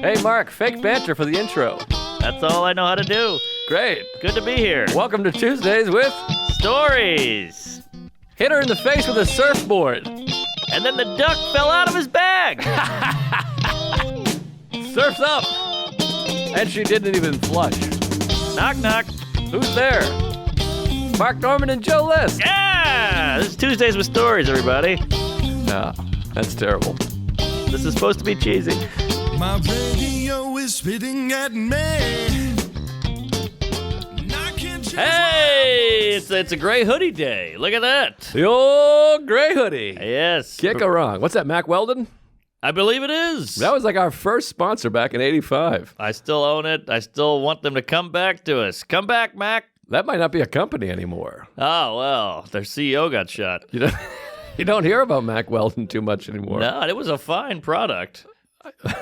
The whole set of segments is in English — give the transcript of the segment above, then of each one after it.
Hey, Mark, fake banter for the intro. That's all I know how to do. Great. Good to be here. Welcome to Tuesdays with Stories. Hit her in the face with a surfboard. And then the duck fell out of his bag. Surf's up. And she didn't even flush. Knock, knock. Who's there? Mark Norman and Joe List. Yeah! This is Tuesdays with Stories, everybody. No, that's terrible. This is supposed to be cheesy. My radio is spitting at me. Hey! It's a gray hoodie day. Look at that. The old gray hoodie. Yes. Can't go wrong. What's that, Mack Weldon? I believe it is. That was like our first sponsor back in '85. I still own it. I still want them to come back to us. Come back, Mac. That might not be a company anymore. Oh, well, their CEO got shot. You don't hear about Mack Weldon too much anymore. No, it was a fine product.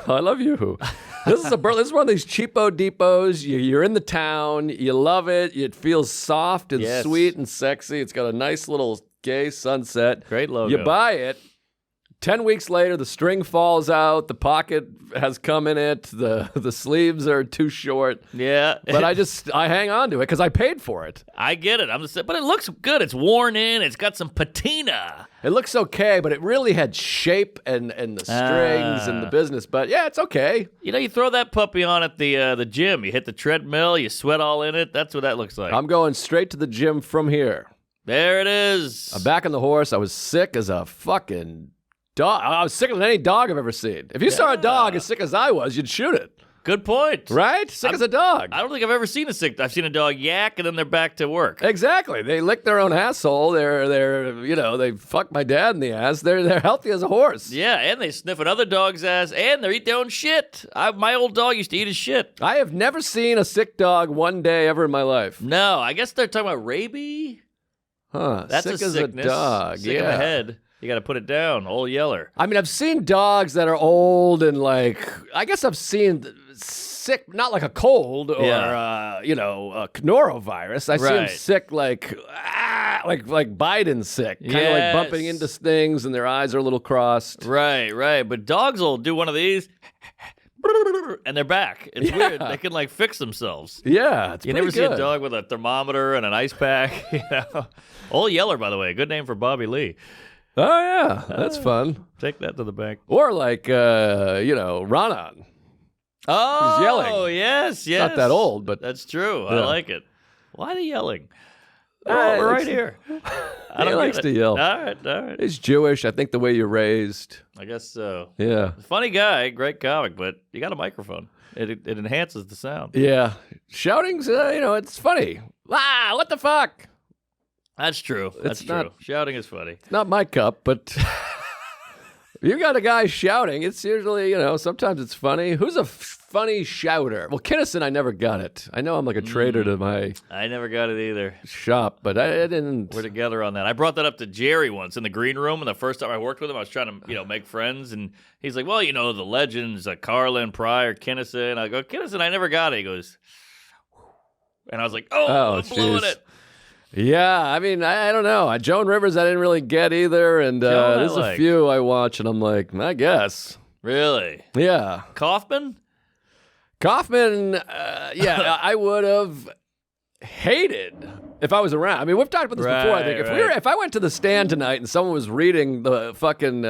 I love you. This is one of these cheapo depots. You're in the town. You love it. It feels soft and Yes. sweet and sexy. It's got a nice little gay sunset. Great logo. You buy it. 10 weeks later, the string falls out. The pocket has cum in it. The sleeves are too short. Yeah. But I hang on to it because I paid for it. I get it. But it looks good. It's worn in. It's got some patina. It looks okay, but it really had shape and the strings and the business. But yeah, it's okay. You know, you throw that puppy on at the gym. You hit the treadmill. You sweat all in it. That's what that looks like. I'm going straight to the gym from here. There it is. I'm back on the horse. I was sick as a fucking dog. I was sicker than any dog I've ever seen. If you saw a dog as sick as I was, you'd shoot it. Good point. Right? Sick as a dog. I don't think I've ever seen I've seen a dog yak and then they're back to work. Exactly. They lick their own asshole. They fuck my dad in the ass. They're healthy as a horse. Yeah, and they sniff another dog's ass and they eat their own shit. My old dog used to eat his shit. I have never seen a sick dog one day ever in my life. No, I guess they're talking about rabies. Huh. That's sick a as sickness. a dog. Sick of the head. You got to put it down. Old Yeller. I mean, I've seen dogs that are old and I guess I've seen sick, not like a cold or, a norovirus. I see them sick like Biden sick. Kind of like bumping into things and their eyes are a little crossed. Right. But dogs will do one of these and they're back. It's weird. They can fix themselves. Yeah, it's You never see a dog with a thermometer and an ice pack. Old Yeller, by the way, good name for Bobby Lee. Oh, yeah. That's fun. Take that to the bank. Or Ronan. Oh, He's yelling. Yes. Not that old, but... That's true. Yeah. I like it. Why are they yelling? We're right here. He likes to yell. All right. He's Jewish. I think the way you're raised. I guess so. Yeah. Funny guy, great comic, but you got a microphone. It enhances the sound. Yeah. Shouting's, it's funny. Ah, what the fuck? That's true. That's true. Shouting is funny. Not my cup, but you got a guy shouting. It's usually, sometimes it's funny. Who's a funny shouter? Well, Kinnison, I never got it. I know I'm like a traitor to my I never got it either. shop, but I didn't. We're together on that. I brought that up to Jerry once in the green room, and the first time I worked with him, I was trying to, make friends, and he's like, well, the legends, Carlin, Pryor, Kinnison. I go, Kinnison, I never got it. He goes, and I was like, I'm blowing it. Yeah, I mean, I don't know. Joan Rivers, I didn't really get either, and there's a few I watch, and I'm like, I guess. Really? Yeah. Kaufman, I would have hated if I was around. I mean, we've talked about this before. I think if I went to the stand tonight and someone was reading the fucking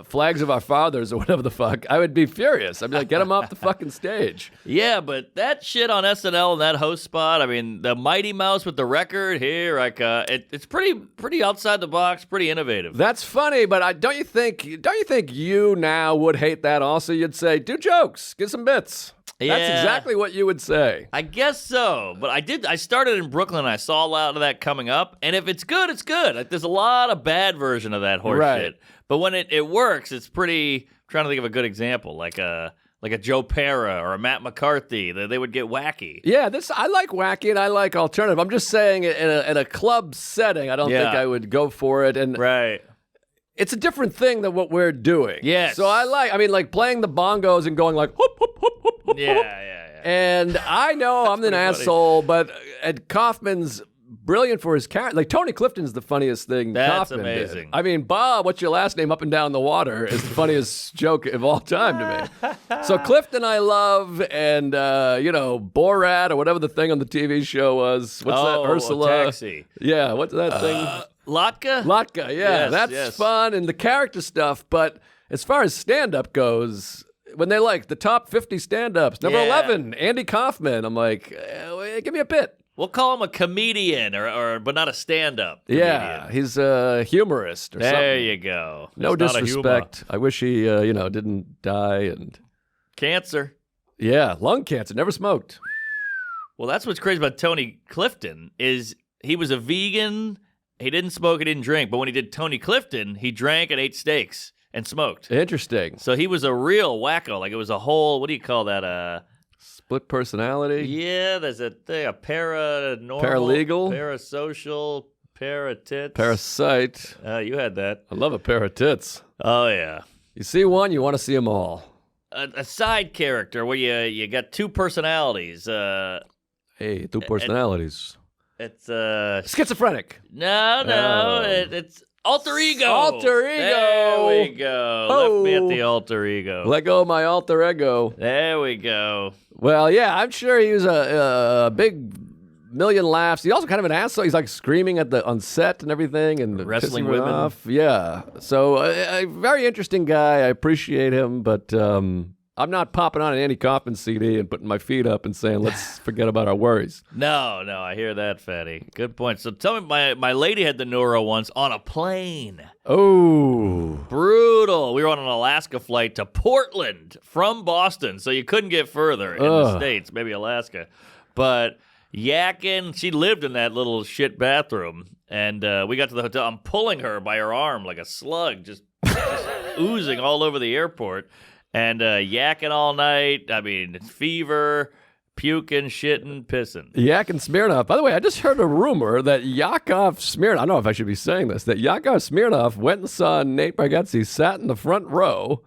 Flags of Our Fathers or whatever the fuck, I would be furious. I'd be like, get them off the fucking stage. Yeah, but that shit on SNL and that host spot, I mean, the Mighty Mouse with the record here, it's pretty outside the box, pretty innovative. That's funny, but don't you think you now would hate that also? You'd say, do jokes, get some bits. Yeah. That's exactly what you would say. I guess so, but I started in Brooklyn and I saw a lot of that coming up, and if it's good, it's good. There's a lot of bad version of that horse shit, but when it works, it's pretty. I'm trying to think of a good example, like a Joe Pera or a Matt McCarthy. They would get wacky. Yeah, I like wacky and I like alternative. I'm just saying in a club setting, I don't think I would go for it. And it's a different thing than what we're doing. Yes. So like playing the bongos and going like, whoop, whoop, whoop, whoop, whoop. Yeah. And I know I'm an asshole, but at Kaufman's brilliant for his character. Like Tony Clifton's the funniest thing. That's Kaufman amazing. did. I mean, Bob, what's your last name? Up and down the water is the funniest joke of all time to me. So Clifton I love, and Borat or whatever the thing on the TV show was. What's that? Ursula. Taxi. Yeah, what's that thing? Latka? Latka, yeah. Yes, that's fun and the character stuff, but as far as stand-up goes, when they like the top 50 stand-ups, number 11, Andy Kaufman, I'm like, give me a bit. We'll call him a comedian, but not a stand-up comedian. Yeah, he's a humorist or something. There you go. No It's not a disrespect. I wish he, didn't die. And cancer. Yeah, lung cancer. Never smoked. Well, that's what's crazy about Tony Clifton is he was a vegan. He didn't smoke. He didn't drink. But when he did Tony Clifton, he drank and ate steaks and smoked. Interesting. So he was a real wacko. Like it was a whole, what do you call that? Split personality? Yeah, there's a thing, a paranormal. Paralegal? Parasocial, paratits. Parasite. You had that. I love a pair of tits. Oh, yeah. You see one, you want to see them all. A side character where you got two personalities. Hey, two personalities. It's schizophrenic. No, it's alter ego. Alter ego. There we go. Left me at the alter ego. Let go of my alter ego. There we go. Well, yeah, I'm sure he was a big million laughs. He's also kind of an asshole. He's like screaming on set and everything and wrestling pissing women. off. Yeah. So a very interesting guy. I appreciate him, but I'm not popping on an Andy Kaufman CD and putting my feet up and saying, let's forget about our worries. No, I hear that, Fatty. Good point. So tell me, my lady had the neuro once on a plane. Oh. Brutal. We were on an Alaska flight to Portland from Boston, so you couldn't get further in the States, maybe Alaska. But yakking, she lived in that little shit bathroom, and we got to the hotel. I'm pulling her by her arm like a slug, just oozing all over the airport. And yakking all night. I mean, it's fever, puking, shitting, pissing. Yakov Smirnoff. By the way, I just heard a rumor that Yakov Smirnoff, I don't know if I should be saying this, that Yakov Smirnoff went and saw Nate Bargatze, sat in the front row,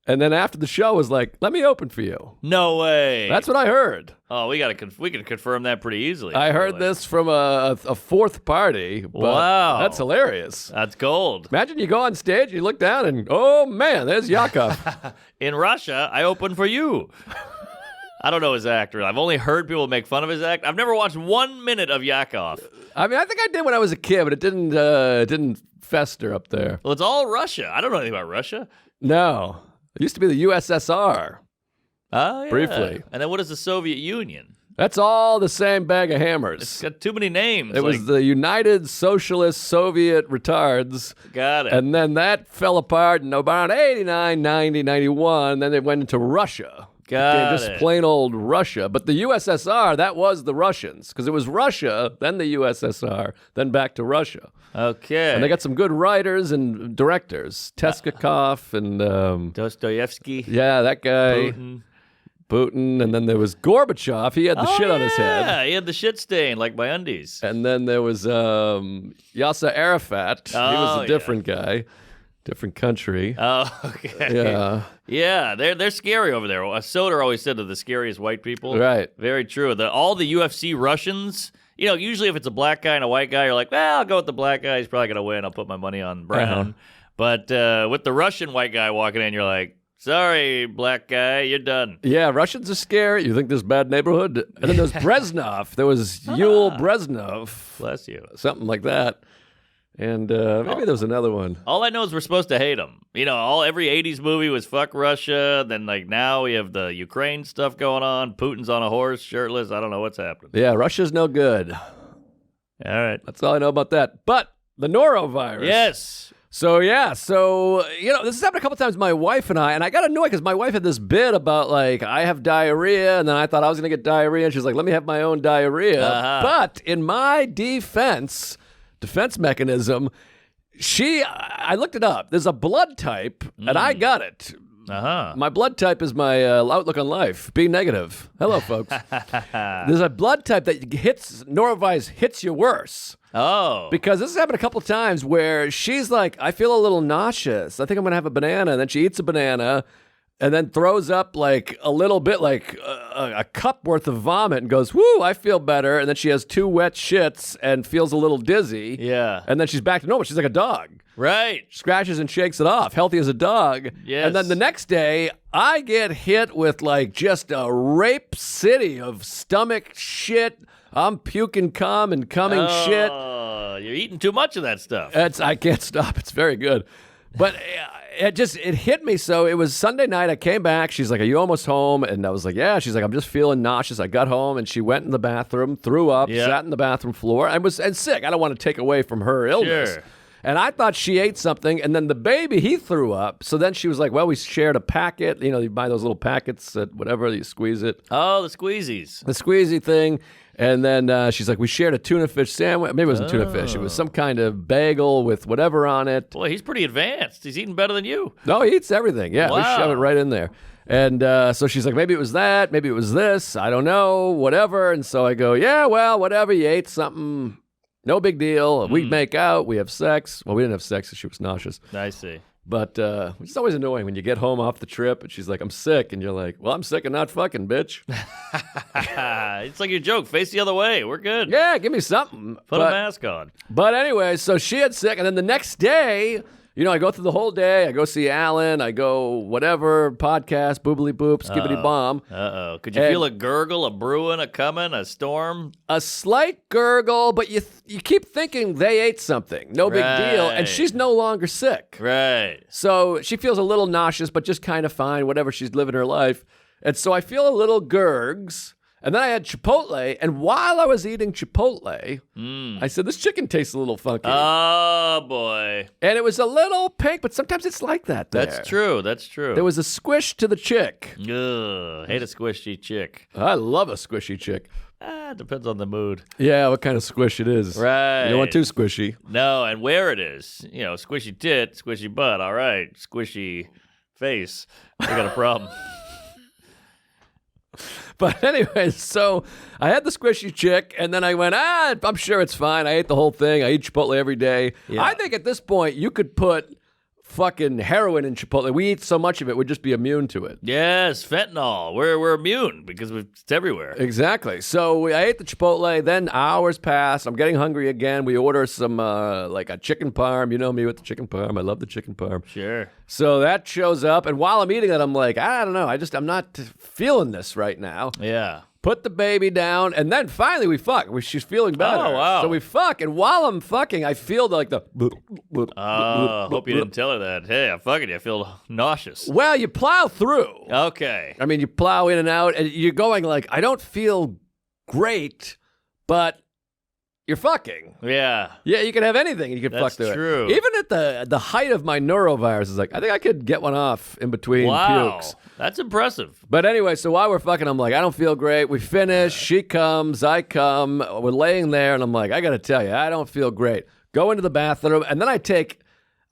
and then after the show was like, let me open for you. No way. That's what I heard. Oh, we can confirm that pretty easily. I heard this from a fourth party. But wow. That's hilarious. That's gold. Imagine you go on stage, you look down, and oh man, there's Yakov. In Russia, I opened for you. I don't know his actor. I've only heard people make fun of his act. I've never watched 1 minute of Yakov. I mean, I think I did when I was a kid, but it didn't fester up there. Well, it's all Russia. I don't know anything about Russia. No. It used to be the USSR. Oh, yeah. Briefly. And then what is the Soviet Union? That's all the same bag of hammers. It's got too many names. It was the United Socialist Soviet Retards. Got it. And then that fell apart in about 89, 90, 91. Then they went into Russia. Got just it. Plain old Russia. But the USSR, that was the Russians. Because it was Russia, then the USSR, then back to Russia. Okay. And they got some good writers and directors. Teskakov and... Dostoevsky. yeah, that guy. Putin. And then there was Gorbachev. He had the shit on his head. Yeah, he had the shit stain like my undies. And then there was Yasser Arafat. He was a different guy. Different country. Oh, okay. Yeah. Yeah, they're scary over there. Soder always said they're the scariest white people. Right. Very true. All the UFC Russians, usually if it's a black guy and a white guy, you're like, well, I'll go with the black guy. He's probably going to win. I'll put my money on Brown. But with the Russian white guy walking in, you're like, sorry, black guy, you're done. Yeah, Russians are scary. You think there's bad neighborhood? And then there's Brezhnev. There was Yul Brezhnev. Bless you. Something like that. And maybe there was another one. All I know is we're supposed to hate them. Every 80s movie was fuck Russia. Then, now we have the Ukraine stuff going on. Putin's on a horse, shirtless. I don't know what's happening. Yeah, Russia's no good. All right. That's all I know about that. But the norovirus. Yes. So, this has happened a couple times, my wife and I got annoyed because my wife had this bit about, I have diarrhea, and then I thought I was going to get diarrhea, and she's like, let me have my own diarrhea. But in my defense mechanism, I looked it up. There's a blood type, and I got it. My blood type is my outlook on life. Be negative. Hello, folks. There's a blood type that norovirus hits you worse. Oh. Because this has happened a couple times where she's like, I feel a little nauseous. I think I'm going to have a banana. And then she eats a banana. and then throws up like a little bit, like a cup worth of vomit, and goes, "Woo, I feel better." And then she has 2 wet shits and feels a little dizzy. Yeah. And then she's back to normal. She's like a dog. Right. Scratches and shakes it off, healthy as a dog. Yes. And then the next day, I get hit with like just a rape city of stomach shit. I'm puking cum and coming shit. You're eating too much of that stuff. I can't stop. It's very good. But it hit me. So it was Sunday night. I came back. She's like, "Are you almost home?" And I was like, "Yeah." She's like, "I'm just feeling nauseous." I got home and she went in the bathroom, threw up, sat in the bathroom floor, and sick. I don't want to take away from her illness. Sure. And I thought she ate something, and then the baby, he threw up. So then she was like, "Well, we shared a packet. You know, you buy those little packets at whatever, you squeeze it. Oh, the squeezies. The squeezy thing." And then she's like, "We shared a tuna fish sandwich." Maybe it wasn't tuna fish. It was some kind of bagel with whatever on it. Boy, he's pretty advanced. He's eating better than you. No, he eats everything. Yeah, we Wow. shove it right in there. And so she's like, "Maybe it was that. Maybe it was this. I don't know. Whatever." And so I go, "Yeah, well, whatever. You ate something. No big deal. We make out. We have sex." Well, we didn't have sex because she was nauseous. I see. But it's always annoying when you get home off the trip and she's like, "I'm sick." And you're like, "Well, I'm sick and not fucking, bitch." It's like your joke. Face the other way. We're good. Yeah, give me something. Put a mask on. But anyway, so she had sick. And then the next day, you know, I go through the whole day. I go see Alan. I go whatever, podcast, boobily boop, skibbity bomb. Uh-oh. Could you feel a gurgle, a brewing, a coming, a storm? A slight gurgle, but you keep thinking they ate something. No big deal. And she's no longer sick. Right. So she feels a little nauseous, but just kind of fine, whatever, she's living her life. And so I feel a little gurgs. And then I had Chipotle, and while I was eating Chipotle, I said, "This chicken tastes a little funky." Oh, boy. And it was a little pink, but sometimes it's like that there. That's true. That's true. There was a squish to the chick. Ugh, hate a squishy chick. I love a squishy chick. Depends on the mood. Yeah, what kind of squish it is. Right. You don't want too squishy. No, and where it is. You know, squishy tit, squishy butt. All right. Squishy face. I got a problem. But anyway, so I had the squishy chick, and then I went, I'm sure it's fine. I ate the whole thing. I eat Chipotle every day. Yeah. I think at this point, you could put fucking heroin in Chipotle. We eat so much of it, we'd just be immune to it. Yes, fentanyl. We're immune because it's everywhere. Exactly. So I ate the Chipotle, then hours pass. I'm getting hungry again. We order some, like a chicken parm. You know me with the chicken parm. I love the chicken parm. Sure. So that shows up, and while I'm eating it, I'm like, I don't know. I'm not feeling this right now. Yeah. Put the baby down, and then finally we fuck. She's feeling better. Oh, wow. So we fuck, and while I'm fucking, I feel like the... Hope you didn't tell her that. Hey, I'm fucking you. I feel nauseous. Well, you plow through. Okay. I mean, you plow in and out, and you're going like, I don't feel great, but you're fucking. Yeah. Yeah, you can have anything, and you can fuck That's through true. it. Even at the height of my norovirus, is like, I think I could get one off in between pukes. That's impressive. But anyway, so while we're fucking, I'm like, I don't feel great. We finish. She comes. I come. We're laying there, and I'm like, I got to tell you, I don't feel great. Go into the bathroom, and then I take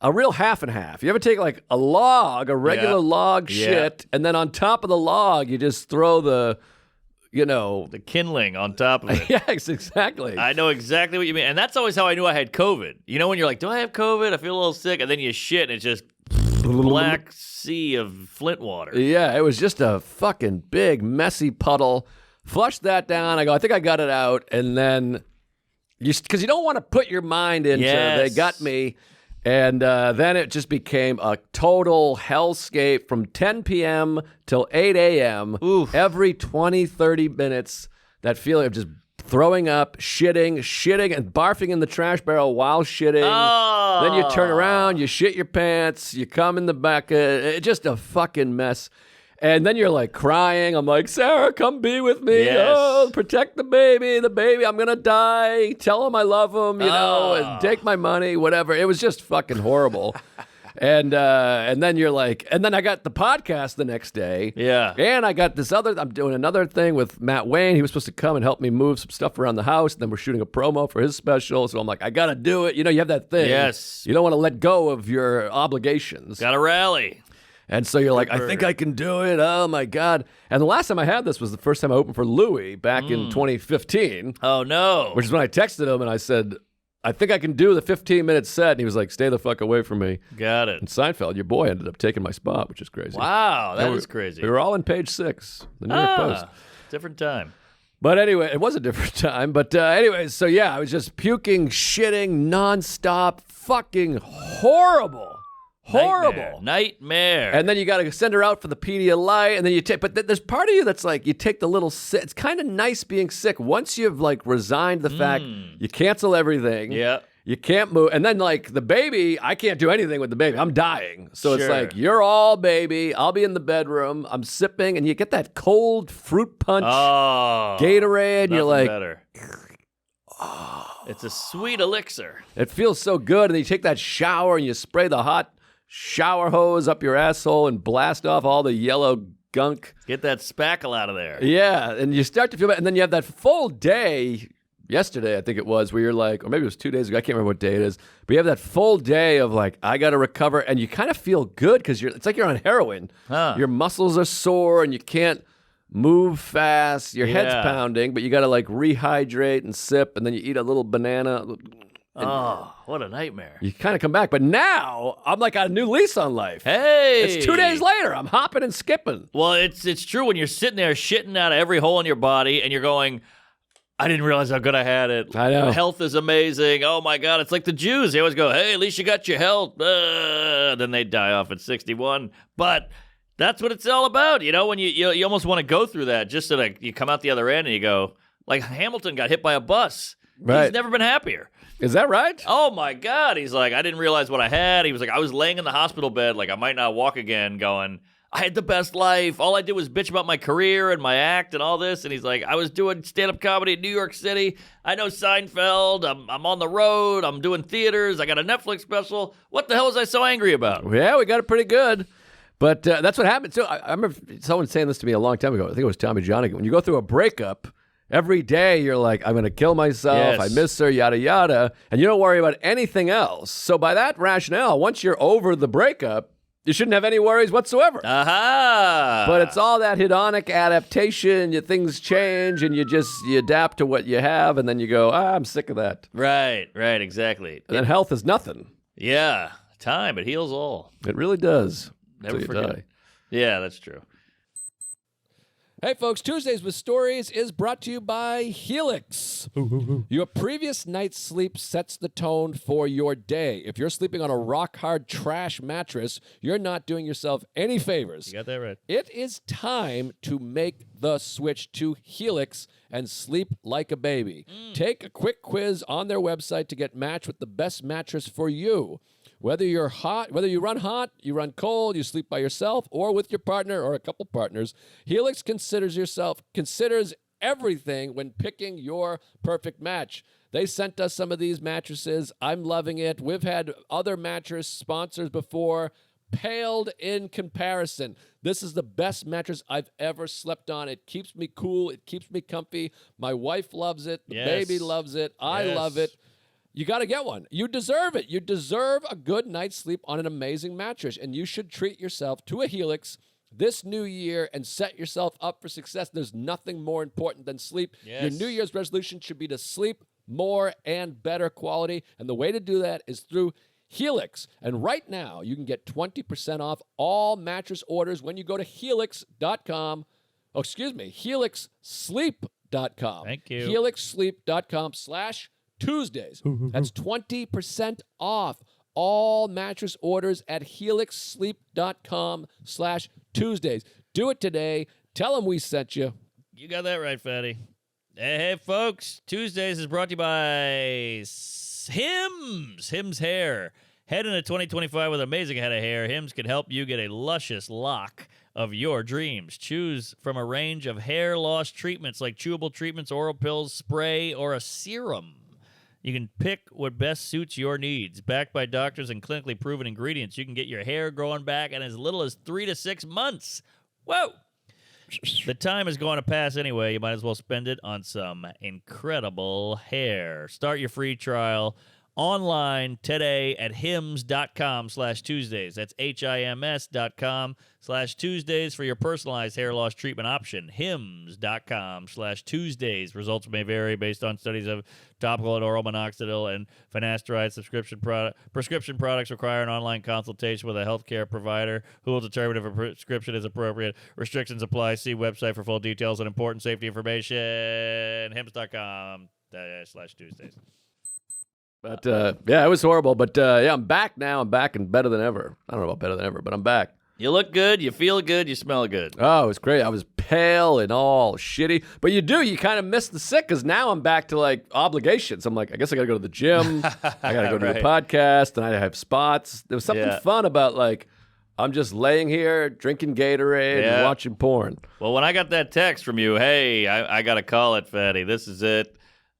a real half and half. You ever take like a regular log shit, and then on top of the log, you just throw the kindling on top of it. Yes, exactly. I know exactly what you mean. And that's always how I knew I had COVID. You know when you're like, do I have COVID? I feel a little sick. And then you shit, and it's just black sea of Flint water. Yeah, it was just a fucking big, messy puddle. Flushed that down. I go, I think I got it out. And then, because you don't want to put your mind into, they got me. And then it just became a total hellscape from 10 p.m. till 8 a.m. Oof. Every 20, 30 minutes, that feeling of just throwing up, shitting, and barfing in the trash barrel while shitting. Oh. Then you turn around, you shit your pants, you come in the bucket. It's just a fucking mess. And then you're like crying. I'm like, Sarah, come be with me. Yes. Oh, protect the baby. I'm going to die. Tell him I love him, and take my money, whatever. It was just fucking horrible. And then you're like, and then I got the podcast the next day. Yeah. And I got I'm doing another thing with Matt Wayne. He was supposed to come and help me move some stuff around the house. And then we're shooting a promo for his special. So I'm like, I got to do it. You know, you have that thing. Yes. You don't want to let go of your obligations. Got to rally. And so you're like, I think I can do it. Oh, my God. And the last time I had this was the first time I opened for Louis back in 2015. Oh, no. Which is when I texted him and I said, I think I can do the 15-minute set. And he was like, stay the fuck away from me. Got it. And Seinfeld, your boy, ended up taking my spot, which is crazy. Wow, that is crazy. We were all in page 6, the New York Post. Different time. But anyway, it was a different time. But anyways, so yeah, I was just puking, shitting, nonstop, fucking horrible. Horrible. Nightmare. And then you got to send her out for the Pedialyte, and then you take, but there's part of you that's like, you take the little sick. It's kind of nice being sick. Once you've like resigned the fact, you cancel everything. Yeah. You can't move. And then like the baby, I can't do anything with the baby. I'm dying. So it's like, you're all baby. I'll be in the bedroom. I'm sipping, and you get that cold fruit punch Gatorade, and you're like, better. It's a sweet elixir. It feels so good. And then you take that shower and you spray the hot shower hose up your asshole and blast off all the yellow gunk. Get that spackle out of there. Yeah, and you start to feel bad. And then you have that full day, yesterday I think it was, where you're like, or maybe it was 2 days ago, I can't remember what day it is, but you have that full day of like, I got to recover, and you kind of feel good because it's like you're on heroin. Your muscles are sore and you can't move fast. Your head's pounding, but you got to like rehydrate and sip, and then you eat a little banana. Oh, what a nightmare. You kind of come back. But now, I'm like on a new lease on life. Hey! It's 2 days later. I'm hopping and skipping. Well, it's true when you're sitting there shitting out of every hole in your body and you're going, I didn't realize how good I had it. I know. Health is amazing. Oh, my God. It's like the Jews. They always go, hey, at least you got your health. Then they die off at 61. But that's what it's all about. You know, when you almost want to go through that just so that you come out the other end and you go, like Hamilton got hit by a bus. Right. He's never been happier. Is that right? Oh, my God. He's like, I didn't realize what I had. He was like, I was laying in the hospital bed like I might not walk again going, I had the best life. All I did was bitch about my career and my act and all this. And he's like, I was doing stand-up comedy in New York City. I know Seinfeld. I'm on the road. I'm doing theaters. I got a Netflix special. What the hell was I so angry about? Yeah, we got it pretty good. But that's what happened. So I remember someone saying this to me a long time ago. I think it was Tommy John. When you go through a breakup, every day you're like, I'm going to kill myself. Yes. I miss her, yada, yada. And you don't worry about anything else. So by that rationale, once you're over the breakup, you shouldn't have any worries whatsoever. Aha! But it's all that hedonic adaptation. Things change, and you adapt to what you have, and then you go, I'm sick of that. Right, exactly. And then health is nothing. Yeah, time, it heals all. It really does. Never Until you forget. die. Yeah, that's true. Hey, folks, Tuesdays with Stories is brought to you by Helix. Your previous night's sleep sets the tone for your day. If you're sleeping on a rock-hard trash mattress, you're not doing yourself any favors. You got that right. It is time to make the switch to Helix and sleep like a baby. Take a quick quiz on their website to get matched with the best mattress for you. Whether you run hot, you run cold, you sleep by yourself or with your partner or a couple partners, Helix considers everything when picking your perfect match. They sent us some of these mattresses. I'm loving it. We've had other mattress sponsors before. Paled in comparison. This is the best mattress I've ever slept on. It keeps me cool. It keeps me comfy. My wife loves it. The baby loves it. I love it. You got to get one. You deserve it. You deserve a good night's sleep on an amazing mattress, and you should treat yourself to a Helix this new year and set yourself up for success. There's nothing more important than sleep. Yes. Your New Year's resolution should be to sleep more and better quality, and the way to do that is through Helix. And right now, you can get 20% off all mattress orders when you go to helix.com. Oh, excuse me, helixsleep.com. Thank you. helixsleep.com/Tuesdays. That's 20% off all mattress orders at helixsleep.com/Tuesdays. Do it today. Tell them we sent you. You got that right, Fatty. Hey, folks. Tuesdays is brought to you by Hims Hair. Head into 2025 with an amazing head of hair. Hims can help you get a luscious lock of your dreams. Choose from a range of hair loss treatments like chewable treatments, oral pills, spray, or a serum. You can pick what best suits your needs. Backed by doctors and clinically proven ingredients, you can get your hair growing back in as little as 3 to 6 months. Whoa! The time is going to pass anyway. You might as well spend it on some incredible hair. Start your free trial online today at hims.com/Tuesdays. That's HIMS.com/Tuesdays for your personalized hair loss treatment option. hims.com/Tuesdays. Results may vary based on studies of topical and oral minoxidil and finasteride prescription products require an online consultation with a healthcare provider who will determine if a prescription is appropriate. Restrictions apply. See website for full details and important safety information. hims.com/Tuesdays. But, yeah, it was horrible. But, yeah, I'm back now. I'm back and better than ever. I don't know about better than ever, but I'm back. You look good. You feel good. You smell good. Oh, it was great. I was pale and all shitty. But you kind of miss the sick because now I'm back to, like, obligations. I'm like, I guess I got to go to the gym. I got to go to the podcast. And I have spots. There was something fun about, like, I'm just laying here drinking Gatorade and watching porn. Well, when I got that text from you, hey, I got to call it, fatty. This is it.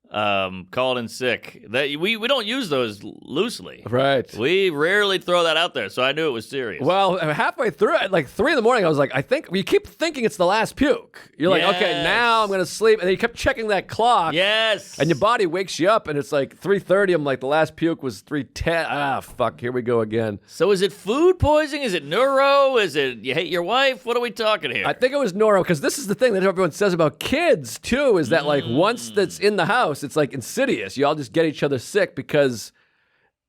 Called in sick. That we don't use those loosely. Right. We rarely throw that out there, so I knew it was serious. Well, halfway through, at like 3 a.m, I was like, you keep thinking it's the last puke. You're like, okay, now I'm going to sleep. And then you kept checking that clock. Yes. And your body wakes you up, and it's like 3:30. I'm like, the last puke was 3:10. Ah, fuck, here we go again. So is it food poisoning? Is it neuro? Is it you hate your wife? What are we talking here? I think it was neuro, because this is the thing that everyone says about kids, too, is that like once that's in the house, it's like insidious. You all just get each other sick because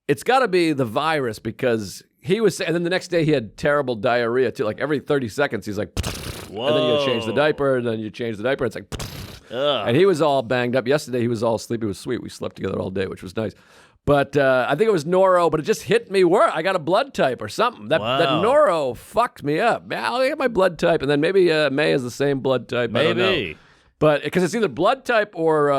it's got to be the virus, because he was, and then the next day he had terrible diarrhea too. Like every 30 seconds he's like, whoa. And then you change the diaper, and then you change the diaper. It's like, and he was all banged up. Yesterday he was all sleepy. It was sweet. We slept together all day, which was nice. But I think it was noro, but it just hit me where I got a blood type or something. That noro fucked me up. I'll get my blood type, and then maybe May is the same blood type. Maybe. I don't know. But because it's either blood type or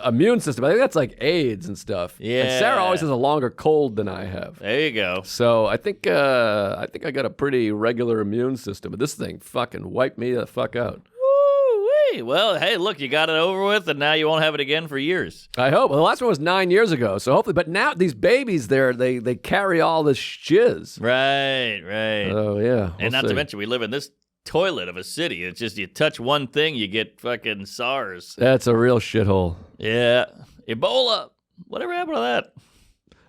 immune system. I think that's like AIDS and stuff. Yeah. And Sarah always has a longer cold than I have. There you go. So I think I got a pretty regular immune system. But this thing fucking wiped me the fuck out. Woo-wee. Well, hey, look, you got it over with, and now you won't have it again for years. I hope. Well, the last one was 9 years ago. So hopefully, but now these babies, they carry all this jizz. Right. Oh yeah. And not to mention, we live in this toilet of a city. It's just you touch one thing, you get fucking SARS. That's a real shithole. Yeah. Ebola. Whatever happened to that?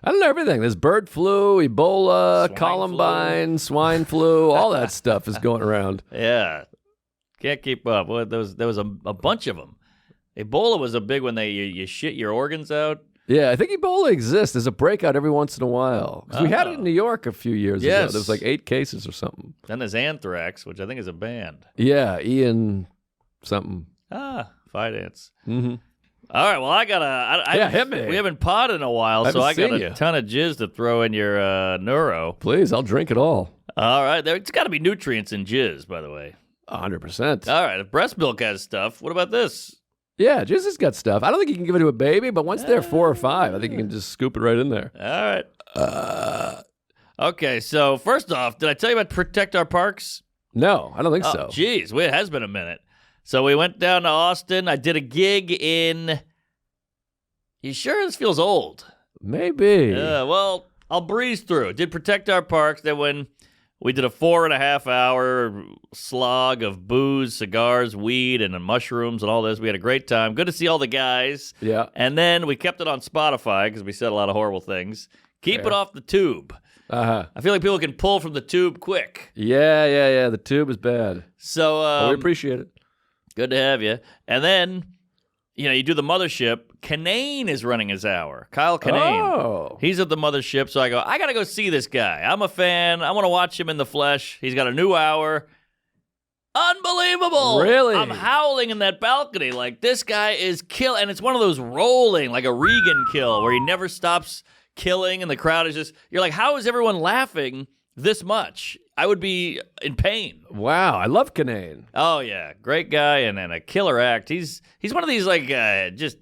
I don't know everything. There's bird flu, Ebola, Columbine, swine flu, all that stuff is going around. Yeah. Can't keep up. Well, there was a bunch of them. Ebola was a big one. You shit your organs out. Yeah, I think Ebola exists. There's a breakout every once in a while. 'Cause we had it in New York a few years ago. There was like 8 cases or something. Then there's anthrax, which I think is a band. Yeah, Ian something. Finance. Mm-hmm. All right, well, I gotta... hit me. We haven't potted in a while, so I got a ton of jizz to throw in your neuro. Please, I'll drink it all. All right, there's got to be nutrients in jizz, by the way. 100%. All right, if breast milk has stuff, what about this? Yeah, jizz has got stuff. I don't think you can give it to a baby, but once they're 4 or 5, I think you can just scoop it right in there. All right. Okay, so first off, did I tell you about Protect Our Parks? No, I don't think so. Jeez, it has been a minute. So we went down to Austin. I did a gig in... You sure this feels old? Maybe. Well, I'll breeze through. Did Protect Our Parks. Then when we did a 4.5-hour slog of booze, cigars, weed, and mushrooms and all this. We had a great time. Good to see all the guys. Yeah. And then we kept it on Spotify because we said a lot of horrible things. Keep it off the tube. Uh-huh. I feel like people can pull from the tube quick. Yeah. The tube is bad. So we appreciate it. Good to have you. And then, you do the mothership. Kinane is running his hour. Kyle Kinane. Oh. He's at the mothership, so I go, I got to go see this guy. I'm a fan. I want to watch him in the flesh. He's got a new hour. Unbelievable. Really? I'm howling in that balcony like this guy is killing. And it's one of those rolling, like a Regan kill, where he never stops killing, and the crowd is just, you're like, how is everyone laughing this much? I would be in pain. Wow, I love Kinane. Oh, yeah. Great guy and a killer act. He's one of these, like, just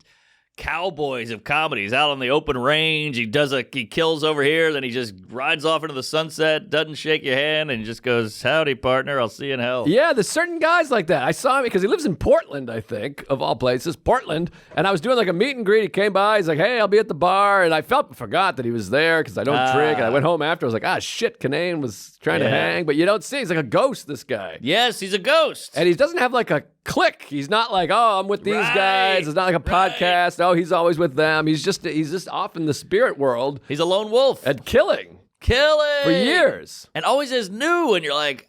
cowboys of comedies out on the open range. He kills over here, then he just rides off into the sunset, doesn't shake your hand, and just goes, howdy, partner, I'll see you in hell. Yeah, there's certain guys like that. I saw him because he lives in Portland, I think, of all places, Portland. And I was doing like a meet and greet. He came by. He's like, hey, I'll be at the bar. And I forgot that he was there because I don't drink. And I went home after. I was like, shit, Kinane was trying to hang. But you don't see. He's like a ghost, this guy. Yes, he's a ghost. And he doesn't have like a click. He's not like, oh, I'm with these guys. It's not like a podcast. Oh, he's always with them. He's just off in the spirit world. He's a lone wolf. And killing for years. And always is new. And you're like,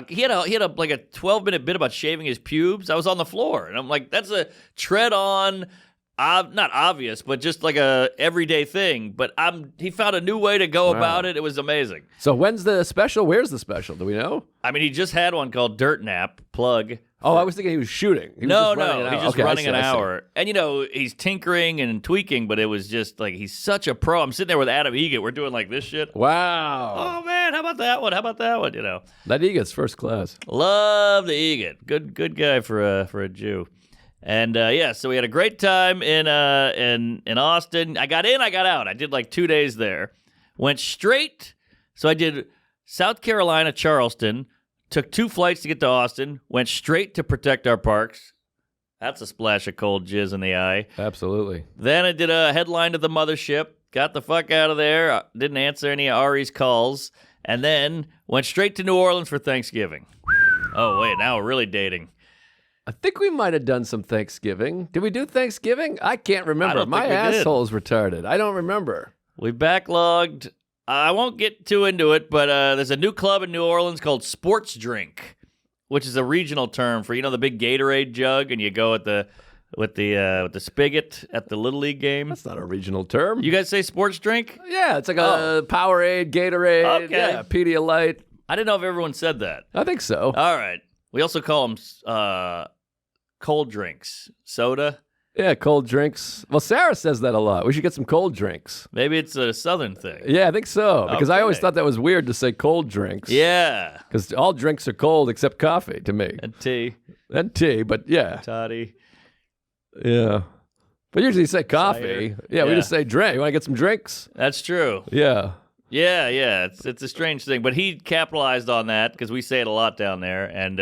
he had a like a 12-minute bit about shaving his pubes. I was on the floor. And I'm like, that's a tread on, not obvious, but just like a everyday thing. But he found a new way to go about it. It was amazing. So when's the special? Where's the special? Do we know? I mean, he just had one called Dirt Nap, plug. Oh, I was thinking he was shooting. He's just running an hour. And, he's tinkering and tweaking, but it was just like, he's such a pro. I'm sitting there with Adam Egget. We're doing like this shit. Wow. Oh, man, how about that one? That Eget's first class. Love the Eget. Good guy for a Jew. And, so we had a great time in Austin. I got in, I got out. I did like 2 days there. Went straight. So I did South Carolina, Charleston. Took 2 flights to get to Austin. Went straight to Protect Our Parks. That's a splash of cold jizz in the eye. Absolutely. Then I did a headline to the mothership. Got the fuck out of there. Didn't answer any of Ari's calls. And then went straight to New Orleans for Thanksgiving. Oh, wait. Now we're really dating. I think we might have done some Thanksgiving. Did we do Thanksgiving? I can't remember. I don't think My we asshole's retarded. I don't remember. We backlogged. I won't get too into it, but there's a new club in New Orleans called Sports Drink, which is a regional term for the big Gatorade jug, and you go with the spigot at the Little League game. That's not a regional term. You guys say Sports Drink? Yeah, it's like a Powerade, Gatorade, okay. Pedialyte. I didn't know if everyone said that. I think so. All right. We also call them cold drinks, soda. Yeah, cold drinks. Well, Sarah says that a lot. We should get some cold drinks. Maybe it's a Southern thing. Yeah, I think so. Because I always Okay. thought that was weird to say cold drinks. Yeah. Because all drinks are cold except coffee to me. And tea. And tea, but yeah. Toddy. Yeah. But usually you say coffee. Cider. Yeah, we Yeah. just say drink. You want to get some drinks? That's true. Yeah. Yeah. It's a strange thing. But he capitalized on that because we say it a lot down there. And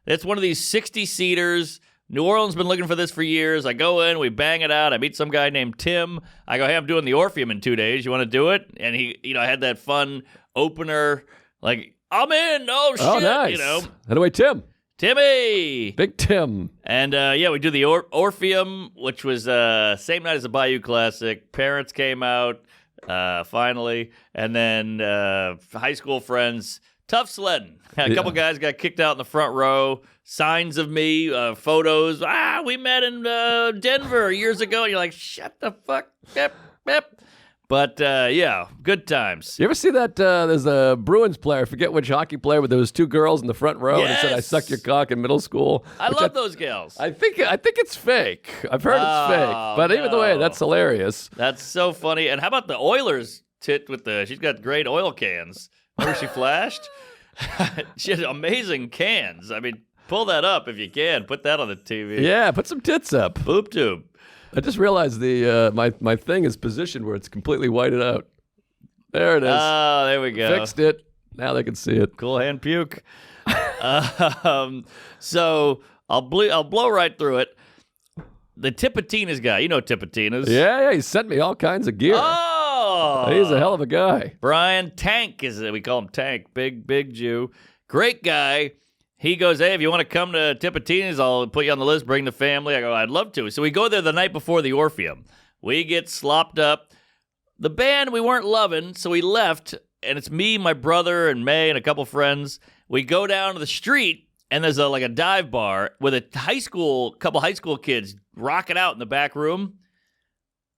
it's one of these 60-seaters. New Orleans been looking for this for years. I go in, we bang it out. I meet some guy named Tim. I go, hey, I'm doing the Orpheum in 2 days. You want to do it? And he, I had that fun opener, like, I'm in. Oh, shit. Oh, nice. Anyway, Tim. Timmy. Big Tim. And, we do the Orpheum, which was same night as the Bayou Classic. Parents came out, finally. And then high school friends. Tough sledding. A couple guys got kicked out in the front row. Signs of me, photos. We met in Denver years ago. And you're like, shut the fuck up. But, good times. You ever see that? There's a Bruins player, I forget which hockey player, but there was 2 girls in the front row and it said, I sucked your cock in middle school. I love those gals. I think it's fake. I've heard it's fake. But either way, that's hilarious. That's so funny. And how about the Oilers tit with she's got great oil cans. Remember she flashed? She had amazing cans. I mean, pull that up if you can. Put that on the TV. Yeah, put some tits up. Boob tube. I just realized my thing is positioned where it's completely whited out. There it is. Oh, there we go. Fixed it. Now they can see it. Cool hand puke. So I'll blow right through it. The Tipitinas guy. You know Tipitinas. Yeah, he sent me all kinds of gear. Oh! He's a hell of a guy. Brian Tank we call him Tank. Big Jew. Great guy. He goes, hey, if you want to come to Tipitinas, I'll put you on the list, bring the family. I go, I'd love to. So we go there the night before the Orpheum. We get slopped up. The band we weren't loving, so we left, and it's me, my brother, and May, and a couple friends. We go down to the street, and there's a dive bar with a couple high school kids rocking out in the back room.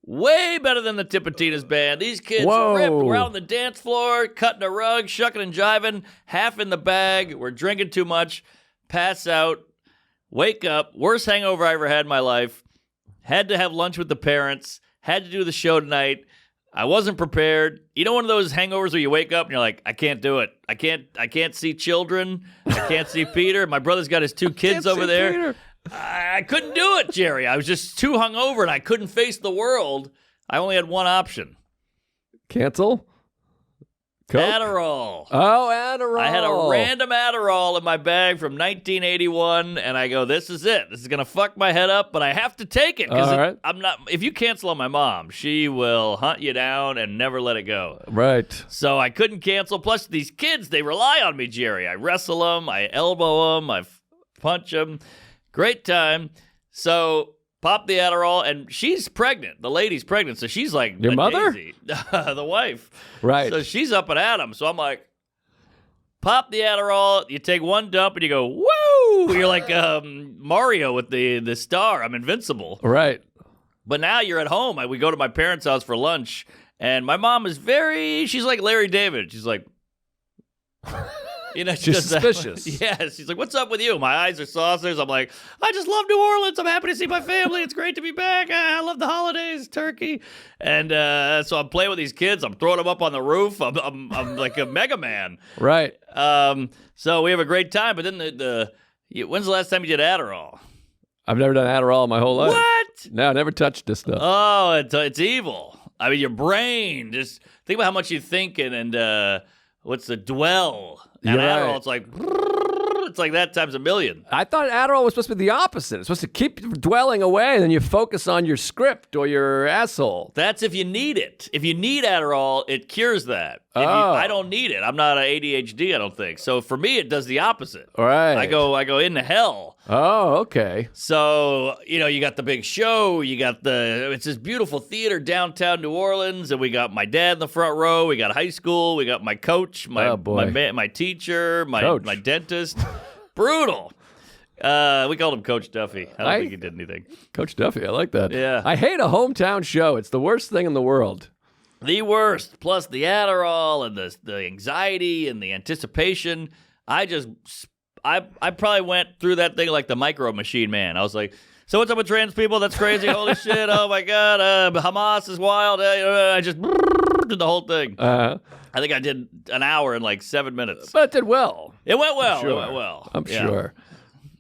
Way better than the Tipitinas band. These kids are ripped. We're out on the dance floor, cutting a rug, shucking and jiving, half in the bag. We're drinking too much, pass out, wake up. Worst hangover I ever had in my life. Had to have lunch with the parents. Had to do the show tonight. I wasn't prepared. You know one of those hangovers where you wake up and you're like, I can't do it. I can't see children. I can't see Peter. My brother's got his 2 kids over there. Peter. I couldn't do it, Jerry. I was just too hungover and I couldn't face the world. I only had one option. Cancel? Coke? Adderall. Oh, Adderall. I had a random Adderall in my bag from 1981, and I go, this is it. This is going to fuck my head up, but I have to take it. Because if you cancel on my mom, she will hunt you down and never let it go. Right. So I couldn't cancel. Plus, these kids, they rely on me, Jerry. I wrestle them. I elbow them. I punch them. Great time. So pop the Adderall, and she's pregnant. The lady's pregnant, so she's like your mother, the wife, right? So she's up and at him. So I'm like, pop the Adderall. You take one dump, and you go, woo! You're like Mario with the star. I'm invincible, right? But now you're at home. We go to my parents' house for lunch, and my mom is she's like Larry David. She's like, she's suspicious. Yeah, she's like, what's up with you? My eyes are saucers. I'm like, I just love New Orleans. I'm happy to see my family. It's great to be back. I love the holidays, turkey. And so I'm playing with these kids. I'm throwing them up on the roof. I'm like a Mega Man. Right. So we have a great time. But then when's the last time you did Adderall? I've never done Adderall in my whole life. What? No, I never touched this stuff. Oh, it's evil. I mean, your brain, just think about how much you think and what's the dwell. And Adderall, it's like that times a million. I thought Adderall was supposed to be the opposite. It's supposed to keep dwelling away, and then you focus on your script or your asshole. That's if you need it. If you need Adderall, it cures that. I don't need it. I'm not an ADHD, I don't think. So for me, it does the opposite. Right. I go into hell. Oh, okay. So, you got the big show. You got it's this beautiful theater downtown New Orleans, and we got my dad in the front row. We got high school. We got my coach, my teacher, my dentist. Brutal. We called him Coach Duffy. I don't think he did anything. Coach Duffy, I like that. Yeah. I hate a hometown show. It's the worst thing in the world. The worst. Plus the Adderall and the anxiety and the anticipation. I probably went through that thing like the Micro Machine Man. I was like, so what's up with trans people? That's crazy. Holy shit. Oh, my God. Hamas is wild. I just did the whole thing. Uh-huh. I think I did an hour in like 7 minutes. But it did well. It went well. Sure. It went well. I'm sure.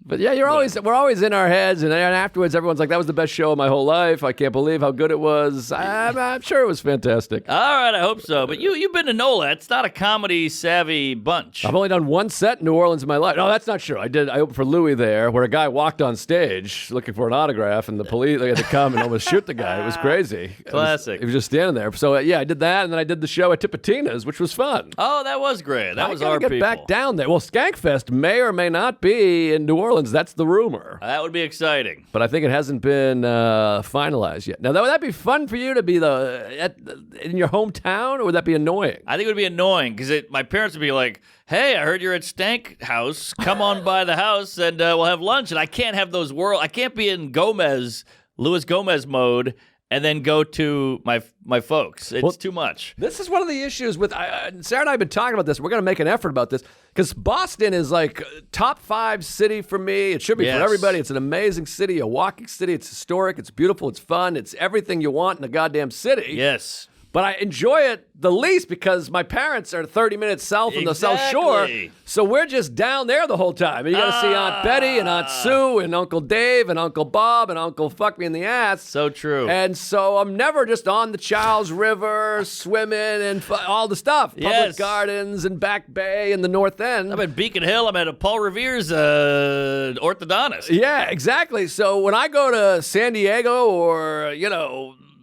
But yeah, we're always in our heads, and afterwards everyone's like, that was the best show of my whole life. I can't believe how good it was. I'm sure it was fantastic. All right, I hope so. But you've been to NOLA. It's not a comedy-savvy bunch. I've only done one set in New Orleans in my life. No, that's not true. I opened for Louis there, where a guy walked on stage looking for an autograph, and the police had to come and almost shoot the guy. It was crazy. Classic. He was just standing there. So I did that, and then I did the show at Tipitina's, which was fun. Oh, that was great. That was our people. I gotta get back down there. Well, Skankfest may or may not be in New Orleans. That's the rumor. That would be exciting. But I think it hasn't been finalized yet. Now, would that be fun for you to be in your hometown, or would that be annoying? I think it would be annoying because my parents would be like, hey, I heard you're at Stank House. Come on by the house and we'll have lunch. And I can't have those I can't be in Luis Gomez mode and then go to my folks. It's too much. This is one of the issues with Sarah and I have been talking about this. We're going to make an effort about this because Boston is like top 5 city for me. It should be for everybody. It's an amazing city, a walking city. It's historic. It's beautiful. It's fun. It's everything you want in a goddamn city. Yes. But I enjoy it the least because my parents are 30 minutes south from the South Shore. So we're just down there the whole time. And you got to see Aunt Betty and Aunt Sue and Uncle Dave and Uncle Bob and Uncle Fuck Me in the Ass. So true. And so I'm never just on the Charles River swimming and all the stuff. Public Gardens and Back Bay and the North End. I'm at Beacon Hill. I'm at Paul Revere's orthodontist. Yeah, exactly. So when I go to San Diego or,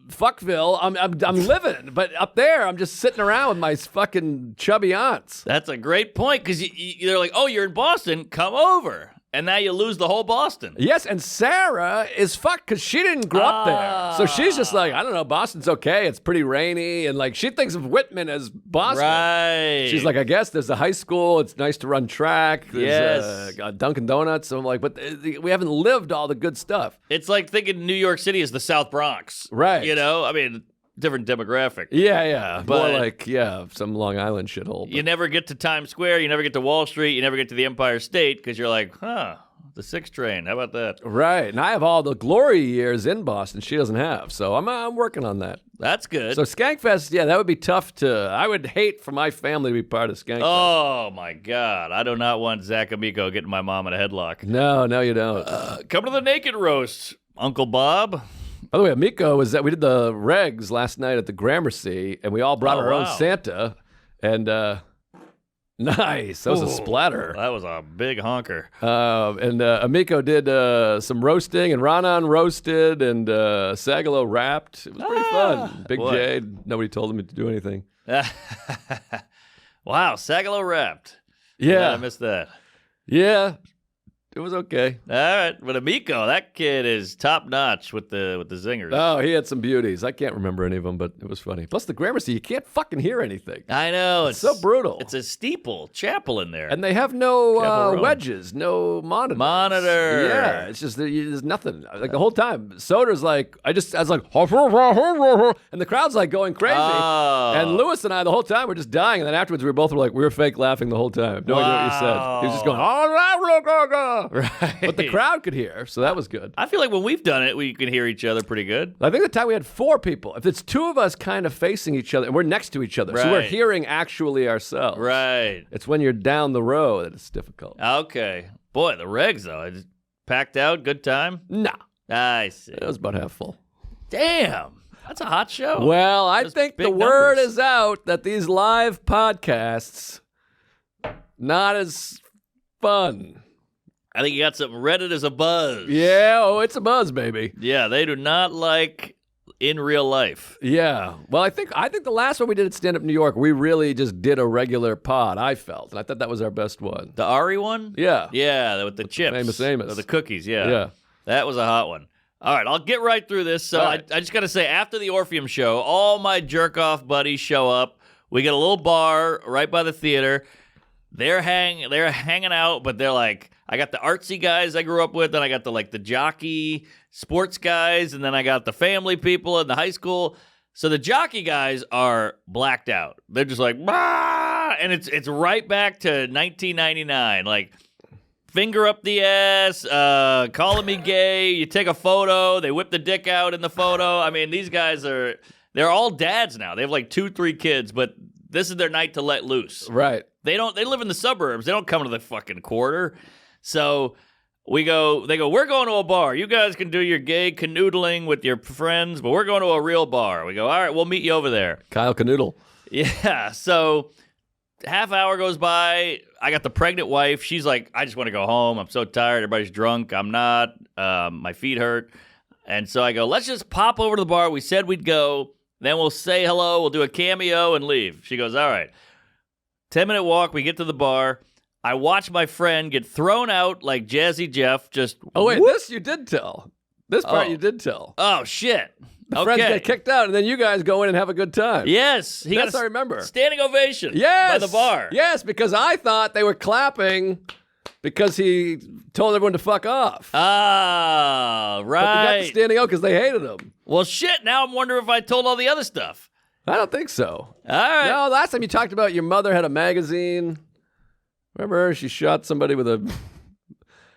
Fuckville, I'm living, but up there, I'm just sitting around with my fucking chubby aunts. That's a great point, because they're like, oh, you're in Boston, come over. And now you lose the whole Boston. Yes, and Sarah is fucked because she didn't grow up there. So she's just like, I don't know, Boston's okay. It's pretty rainy. And like, she thinks of Whitman as Boston. Right. She's like, I guess there's a high school. It's nice to run track. There's Dunkin' Donuts. So I'm like, but we haven't lived all the good stuff. It's like thinking New York City is the South Bronx. Right. I mean, different demographic. Yeah. But more like, some Long Island shithole. You never get to Times Square. You never get to Wall Street. You never get to the Empire State because you're like, the 6 train. How about that? Right. And I have all the glory years in Boston she doesn't have. So I'm working on that. That's good. So Skankfest, that would be tough I would hate for my family to be part of Skankfest. Oh, my God. I do not want Zach Amico getting my mom in a headlock. No, you don't. Come to the Naked Roast, Uncle Bob. By the way, Amico was that we did the Regz last night at the Gramercy, and we all brought our own Santa, and nice. That was a splatter. That was a big honker. And Amico did some roasting, and Ronan roasted, and Sagalo rapped. It was pretty fun. Big J, nobody told him to do anything. Wow, Sagalo rapped. Yeah. I missed that. Yeah. It was okay. All right, but Amico, that kid is top notch with the zingers. Oh, he had some beauties. I can't remember any of them, but it was funny. Plus the Gramercy, you can't fucking hear anything. I know. It's so brutal. It's a steeple chapel in there. And they have no wedges, no monitors. Yeah, it's just there's nothing. Like the whole time, Soder's like, I was like, and the crowd's like going crazy. Oh. And Lewis and I the whole time were just dying. And then afterwards, we both were like, we were fake laughing the whole time. No idea what you said. He was just going, right. But the crowd could hear, so that was good. I feel like when we've done it, we can hear each other pretty good. I think the time we had 4 people. If it's 2 of us kind of facing each other, and we're next to each other, so we're hearing actually ourselves. Right. It's when you're down the row that it's difficult. Okay. Boy, the Regz, though. I just packed out. Good time? Nah. I see. It was about half full. Damn. That's a hot show. Well, I think the word is out that these live podcasts, not as fun. I think you got something. Reddit is a buzz. Yeah, it's a buzz, baby. Yeah, they do not like in real life. Yeah. Well, I think the last one we did at Stand Up New York, we really just did a regular pod, I felt. And I thought that was our best one. The Ari one? Yeah. Yeah, with the chips. Famous. Or the cookies, yeah. Yeah. That was a hot one. All right, I'll get right through this. So I just got to say, after the Orpheum show, all my jerk-off buddies show up. We get a little bar right by the theater. They're hanging out, but they're like, I got the artsy guys I grew up with, and I got the jockey sports guys, and then I got the family people in the high school. So the jockey guys are blacked out. They're just like, bah! And it's right back to 1999. Like, finger up the ass, calling me gay. You take a photo, they whip the dick out in the photo. I mean, these guys they're all dads now. They have like 2-3 kids, but this is their night to let loose. Right. They live in the suburbs. They don't come to the fucking quarter. So they go, we're going to a bar. You guys can do your gay canoodling with your friends, but we're going to a real bar. We go, all right, we'll meet you over there. Kyle Canoodle. Yeah. So half hour goes by. I got the pregnant wife. She's like, I just want to go home. I'm so tired. Everybody's drunk. I'm not. My feet hurt. And so I go, let's just pop over to the bar. We said we'd go. Then we'll say hello. We'll do a cameo and leave. She goes, all right. 10-minute walk. We get to the bar. I watch my friend get thrown out like Jazzy Jeff. Just this you did tell. This part you did tell. Oh, shit. The friends get kicked out, and then you guys go in and have a everyone time. Yes. That's I remember. Standing ovation by the bar. Yes, because I thought they were clapping because he told everyone to fuck off. Ah, right. But they got the standing out because they hated him. Well, shit. Now I'm wondering if I told all the other stuff. I don't think so. All right. No, last time you talked about your mother had a magazine. Remember, she shot somebody with a...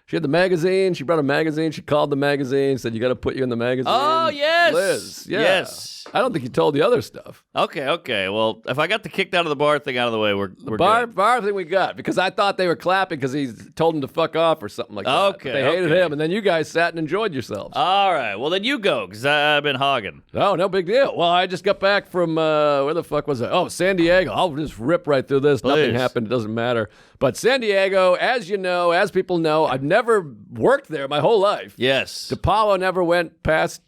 She had the magazine. She brought a magazine. She called the magazine, said, you got to put you in the magazine. Oh, yes. Liz. Yeah. Yes. I don't think you told the other stuff. Okay. Well, if I got the kicked out of the bar thing out of the way, we're good. Bar thing we got, because I thought they were clapping because he told them to fuck off or something like that. Okay. But they hated him, and then you guys sat and enjoyed yourselves. All right. Well, then you go, because I've been hogging. Oh, no big deal. Well, I just got back from, where the fuck was it? Oh, San Diego. I'll just rip right through this. Please. Nothing happened. It doesn't matter. But San Diego, as you know, as people know, I've never worked there my whole life. Yes. DePaulo never went past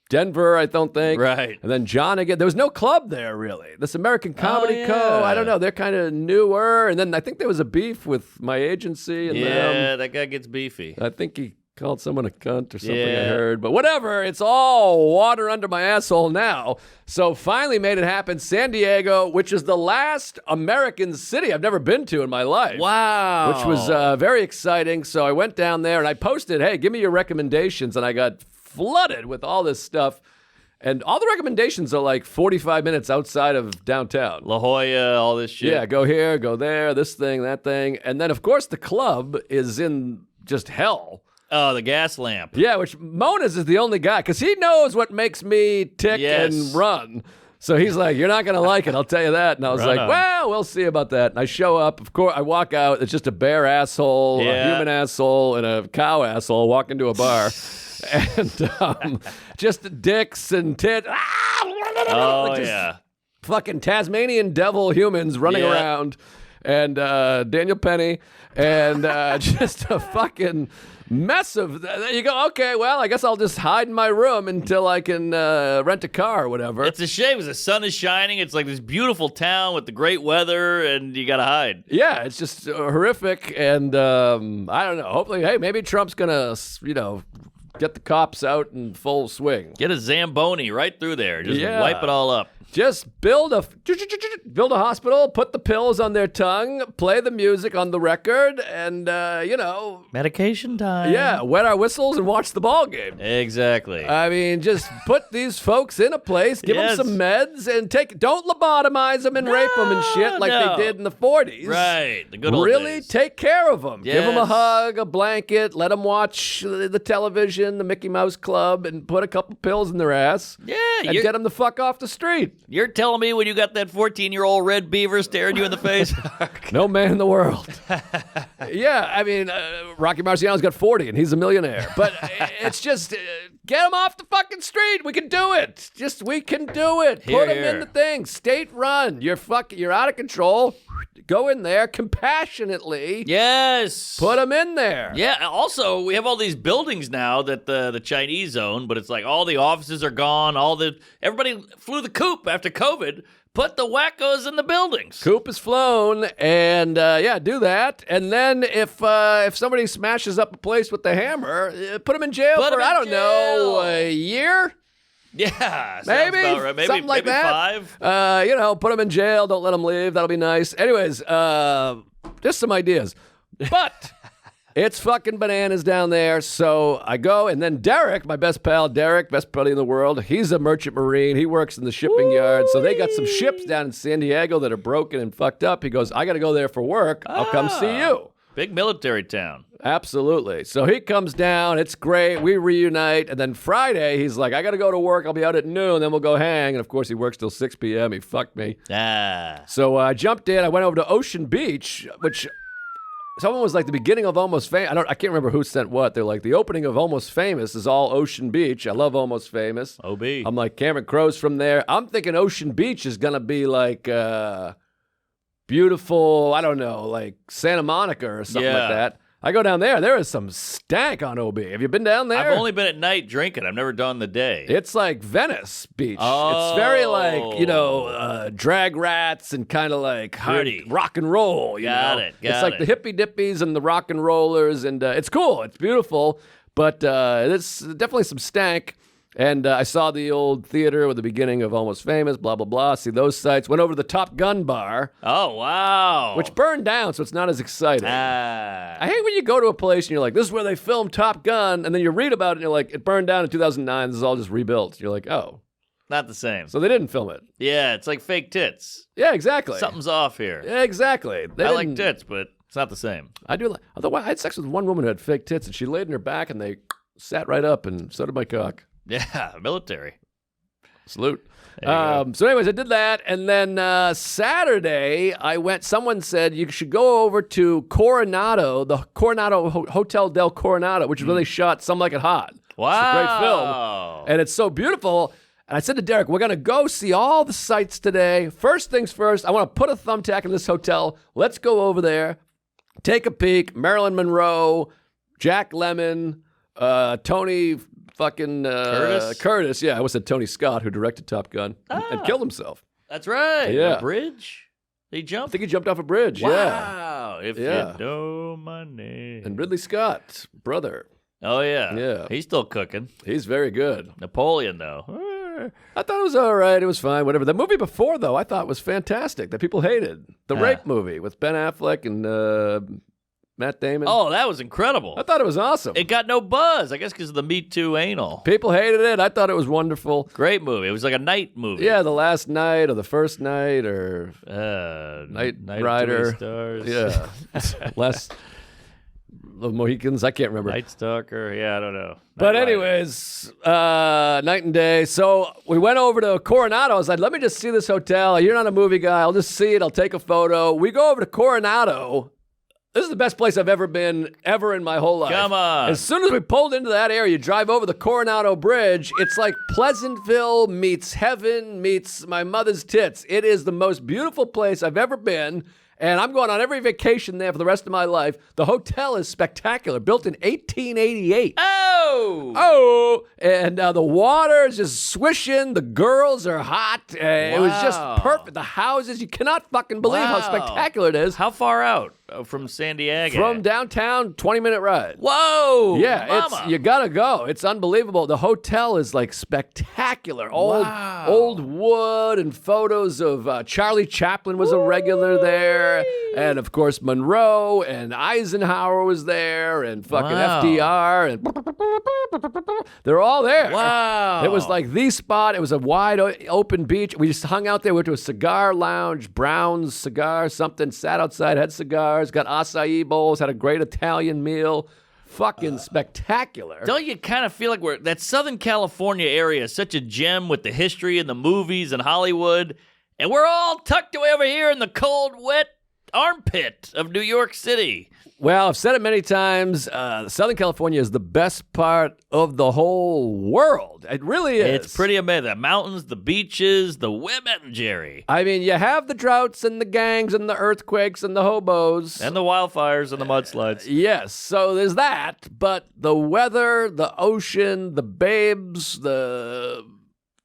Denver, I don't think. Right. And then John again. There was no club there, really. This American Comedy Co. I don't know. They're kind of newer. And then I think there was a beef with my agency and them. Yeah, that guy gets beefy. I think he called someone a cunt or something, I heard. But whatever. It's all water under my asshole now. So finally made it happen. San Diego, which is the last American city I've never been to in my life. Wow. Which was very exciting. So I went down there and I posted, hey, give me your recommendations. And I got flooded with all this stuff. And all the recommendations are like 45 minutes outside of downtown. La Jolla, all this shit. Yeah, go here, go there, this thing, that thing. And then, of course, the club is in just hell. Oh, the gas lamp. Yeah, which Mona's is the only guy, because he knows what makes me tick and run. So he's like, you're not going to like it, I'll tell you that. And I was well, we'll see about that. And I show up. Of course, I walk out. It's just a bear asshole, a human asshole, and a cow asshole walk into a bar. And just dicks and tits. Fucking Tasmanian devil humans running around. And Daniel Penny. And just a fucking mess of you go, okay, well, I guess I'll just hide in my room until I can rent a car or whatever. It's a shame because the sun is shining. It's like this beautiful town with the great weather, and you got to hide. Yeah, it's just horrific. And I don't know. Hopefully, hey, maybe Trump's going to, get the cops out in full swing. Get a Zamboni right through there. Just wipe it all up. Just build a hospital, put the pills on their tongue, play the music on the record, and, medication time. Yeah, wet our whistles and watch the ball game. Exactly. I mean, just put these folks in a place, give them some meds, and don't lobotomize them and rape them and shit like they did in the 40s. Right, the good old Really days. take care of them. Yes. Give them a hug, a blanket, let them watch the television, the Mickey Mouse Club, and put a couple pills in their ass. Yeah, and get them the fuck off the street. You're telling me when you got that 14-year-old red beaver staring you in the face? No man in the world. Yeah, I mean, Rocky Marciano's got 40 and he's a millionaire. But it's just, get him off the fucking street. We can do it. We can do it. Put him in the thing. State run. You're out of control. Go in there compassionately. Yes. Put them in there. Yeah. Also, we have all these buildings now that the Chinese own, but it's like all the offices are gone. Everybody flew the coop after COVID. Put the wackos in the buildings. Coop is flown, and do that. And then if somebody smashes up a place with the hammer, put them in jail for a year. Yeah, maybe about right. Maybe something like maybe that. 5. Put them in jail. Don't let them leave. That'll be nice. Anyways, just some ideas. But it's fucking bananas down there. So I go, and then Derek, my best pal, best buddy in the world. He's a merchant marine. He works in the shipping yard. So they got some ships down in San Diego that are broken and fucked up. He goes, I got to go there for work. I'll come see you. Big military town. Absolutely. So he comes down. It's great. We reunite. And then Friday, he's like, I got to go to work. I'll be out at noon. Then we'll go hang. And, of course, he works till 6 p.m. He fucked me. So I jumped in. I went over to Ocean Beach, which someone was like the beginning of Almost Famous. I can't remember who sent what. They're like, the opening of Almost Famous is all Ocean Beach. I love Almost Famous. OB. I'm like, Cameron Crowe's from there. I'm thinking Ocean Beach is going to be like beautiful, I don't know, like Santa Monica or something like that. I go down there. There is some stank on OB. Have you been down there? I've only been at night drinking. I've never done the day. It's like Venice Beach. Oh. It's very like, drag rats and kind of like Pretty. rock and roll. Got it. It's like the hippie dippies and the rock and rollers. And it's cool. It's beautiful. But it's definitely some stank. And I saw the old theater with the beginning of Almost Famous, blah, blah, blah. See those sites. Went over to the Top Gun bar. Oh, wow. Which burned down, so it's not as exciting. I hate when you go to a place and you're like, this is where they filmed Top Gun. And then you read about it and you're like, it burned down in 2009. This is all just rebuilt. You're like, oh. Not the same. So they didn't film it. Yeah, it's like fake tits. Yeah, exactly. Something's off here. Yeah, exactly. I like tits, but it's not the same. I do. Although I had sex with one woman who had fake tits, and she laid in her back, and they sat right up, and so did my cock. Yeah, military. Salute. So anyways, I did that. And then Saturday, someone said you should go over to Coronado, the Coronado Hotel del Coronado, which is where they shot Some Like It Hot. Wow. It's a great film. And it's so beautiful. And I said to Derek, we're going to go see all the sights today. First things first, I want to put a thumbtack in this hotel. Let's go over there, take a peek. Marilyn Monroe, Jack Lemmon, Tony fucking Curtis. Yeah, I almost said Tony Scott, who directed Top Gun and killed himself. That's right. Yeah. A bridge? He jumped? I think he jumped off a bridge. Wow. Yeah. If you know my name. And Ridley Scott, brother. Oh, yeah. Yeah. He's still cooking. He's very good. Napoleon, though. I thought it was all right. It was fine. Whatever. The movie before, though, I thought was fantastic that people hated. The rape movie with Ben Affleck and Matt Damon. Oh, that was incredible. I thought it was awesome. It got no buzz, I guess because of the Me Too anal. People hated it. I thought it was wonderful. Great movie. It was like a night movie. Yeah, the last night or the first night or Night Rider. Stars. Yeah. Less the Mohicans. I can't remember. Night Stalker. Yeah, I don't know. But anyways, night and day. So we went over to Coronado. I was like, let me just see this hotel. You're not a movie guy. I'll just see it. I'll take a photo. We go over to Coronado. This is the best place I've ever been, ever in my whole life. Come on. As soon as we pulled into that area, you drive over the Coronado Bridge, it's like Pleasantville meets heaven meets my mother's tits. It is the most beautiful place I've ever been. And I'm going on every vacation there for the rest of my life. The hotel is spectacular, built in 1888. Oh! And the water is just swishing. The girls are hot. It was just perfect. The houses, you cannot fucking believe how spectacular it is. How far out from San Diego? From downtown, 20-minute ride. Whoa! Yeah, you gotta go. It's unbelievable. The hotel is like spectacular. Old wood and photos of Charlie Chaplin was a regular there. And of course, Monroe and Eisenhower was there, and fucking FDR, and they're all there. Wow. It was like the spot. It was a wide open beach. We just hung out there. We went to a cigar lounge, Brown's Cigar, something, sat outside, had cigars, got acai bowls, had a great Italian meal. Fucking spectacular. Don't you kind of feel like that Southern California area is such a gem with the history and the movies and Hollywood, and we're all tucked away over here in the cold, wet armpit of New York City? Well, I've said it many times. Southern California is the best part of the whole world. It really is. It's pretty amazing. The mountains, the beaches, the women, Jerry. I mean, you have the droughts and the gangs and the earthquakes and the hobos. And the wildfires and the mudslides. Yes, so there's that. But the weather, the ocean, the babes,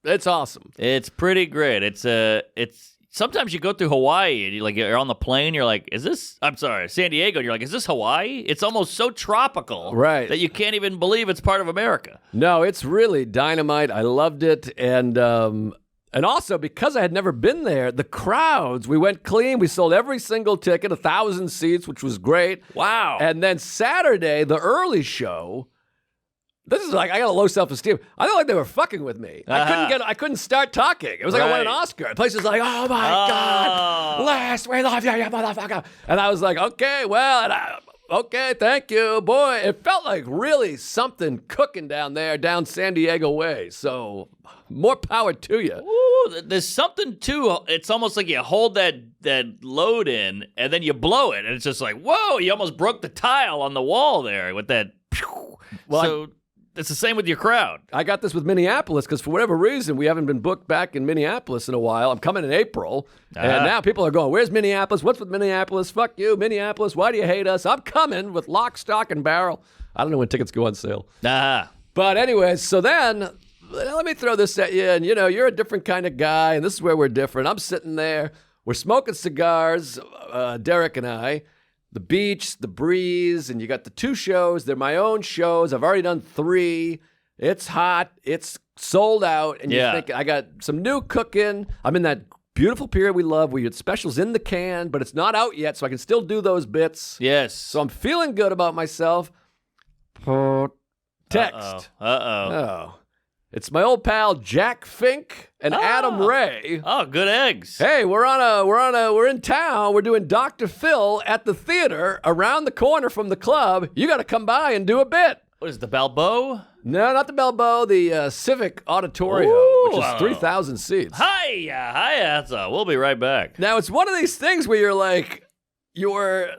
it's awesome. It's pretty great. It's sometimes you go through Hawaii and you're on the plane, you're like, San Diego, and you're like, is this Hawaii? It's almost so tropical that you can't even believe it's part of America. No, it's really dynamite. I loved it. And also, because I had never been there, the crowds, we went clean. We sold every single ticket, 1,000 seats, which was great. Wow. And then Saturday, the early show, this is like, I got a low self-esteem. I felt like they were fucking with me. I couldn't start talking. It was like I won an Oscar. The place was like, oh my God, last we love you, you motherfucker. And I was like, okay, well, okay, thank you. Boy, it felt like really something cooking down San Diego way. So more power to you. Ooh, there's something too. It's almost like you hold that load in and then you blow it. And it's just like, whoa, you almost broke the tile on the wall there with that. Well, it's the same with your crowd. I got this with Minneapolis because for whatever reason, we haven't been booked back in Minneapolis in a while. I'm coming in April, and now people are going, where's Minneapolis? What's with Minneapolis? Fuck you, Minneapolis. Why do you hate us? I'm coming with lock, stock, and barrel. I don't know when tickets go on sale. But anyways, so then let me throw this at you, and you're a different kind of guy, and this is where we're different. I'm sitting there. We're smoking cigars, Derek and I. The beach, the breeze, and you got the 2 shows. They're my own shows. I've already done 3. It's hot. It's sold out. And you think, I got some new cooking. I'm in that beautiful period we love where you get specials in the can, but it's not out yet, so I can still do those bits. Yes. So I'm feeling good about myself. Text. Oh. It's my old pal Jack Fink and Adam Ray. Oh, good eggs. Hey, we're in town. We're doing Dr. Phil at the theater around the corner from the club. You got to come by and do a bit. What is it, the Balboa? No, not the Balboa, the Civic Auditorium, which is 3,000 seats. Hi, we'll be right back. Now, it's one of these things where you're like, you're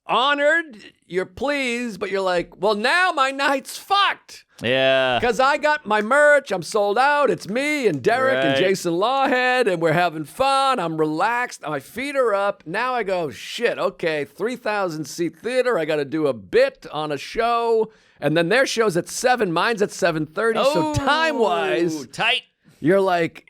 honored, you're pleased, but you're like, well, now my night's fucked. Yeah. Because I got my merch. I'm sold out. It's me and Derek and Jason Lawhead, and we're having fun. I'm relaxed. My feet are up. Now I go, shit, okay, 3,000-seat theater. I got to do a bit on a show. And then their show's at 7. Mine's at 7:30. So time-wise, tight. You're like,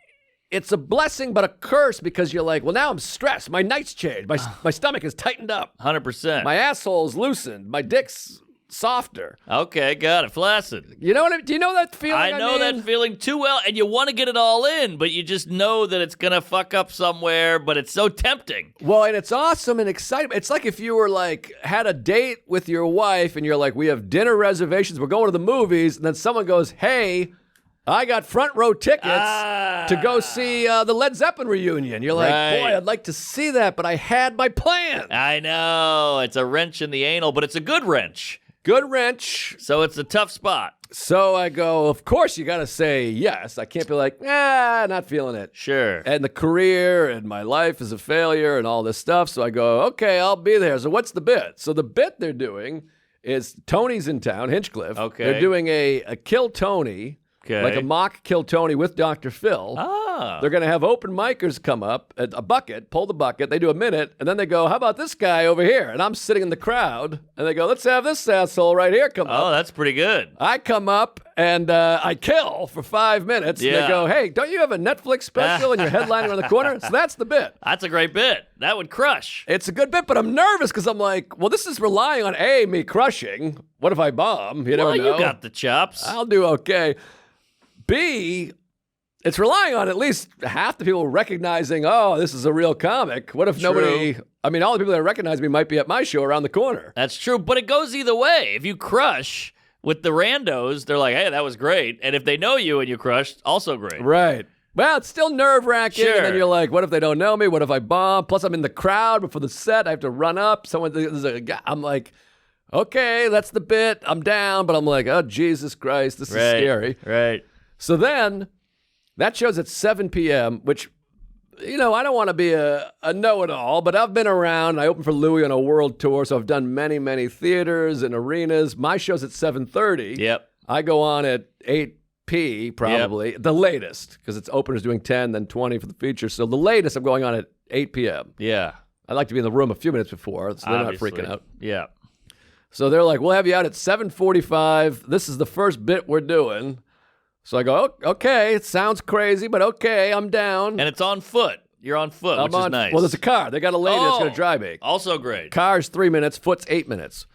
it's a blessing but a curse because you're like, well, now I'm stressed. My night's changed. My stomach is tightened up. 100%. My asshole's loosened. My dick's softer. Okay, got it. Flaccid. You know what I mean? Do you know that feeling? I know that feeling too well, and you want to get it all in, but you just know that it's going to fuck up somewhere, but it's so tempting. Well, and it's awesome and exciting. It's like if you were like, had a date with your wife, and you're like, we have dinner reservations, we're going to the movies, and then someone goes, hey, I got front row tickets to go see the Led Zeppelin reunion. You're like, boy, I'd like to see that, but I had my plan. I know. It's a wrench in the anal, but it's a good wrench. Good wrench. So it's a tough spot. So I go, of course you got to say yes. I can't be like, not feeling it. Sure. And the career and my life is a failure and all this stuff. So I go, okay, I'll be there. So what's the bit? So the bit they're doing is Tony's in town, Hinchcliffe. Okay. They're doing a Kill Tony. Okay. Like a mock Kill Tony with Dr. Phil. Ah. They're going to have open micers come up, a bucket, pull the bucket. They do a minute, and then they go, how about this guy over here? And I'm sitting in the crowd, and they go, let's have this asshole right here come up. Oh, that's pretty good. I come up, and I kill for 5 minutes. Yeah. And they go, hey, don't you have a Netflix special and you're headlining around the corner? So that's the bit. That's a great bit. That would crush. It's a good bit, but I'm nervous because I'm like, well, this is relying on A, me crushing. What if I bomb? You never know. You got the chops. I'll do okay. B, it's relying on at least half the people recognizing, oh, this is a real comic. What if nobody, I mean, all the people that recognize me might be at my show around the corner. That's true, but it goes either way. If you crush with the randos, they're like, hey, that was great. And if they know you and you crushed, also great. Right. Well, it's still nerve-wracking, Sure. and then you're like, what if they don't know me? What if I bomb? Plus, I'm in the crowd before the set. I have to run up. I'm like, okay, that's the bit. I'm down, but I'm like, oh, Jesus Christ, this is scary. Right. So then, that show's at 7 p.m., which, you know, I don't want to be a know-it-all, but I've been around. I opened for Louis on a world tour, so I've done many, many theaters and arenas. My show's at 7:30. Yep. I go on at 8p, probably. The latest, because it's openers doing 10, then 20 for the feature. So the latest, I'm going on at 8 p.m. Yeah. I like to be in the room a few minutes before, so they're Obviously. not freaking out. Yeah. So they're like, we'll have you out at 7:45. This is the first bit we're doing. So I go, okay, it sounds crazy, but okay, I'm down. And it's on foot. You're on foot, which is nice. Well, there's a car. They got a lady that's going to drive me. Also great. Car's 3 minutes, foot's 8 minutes.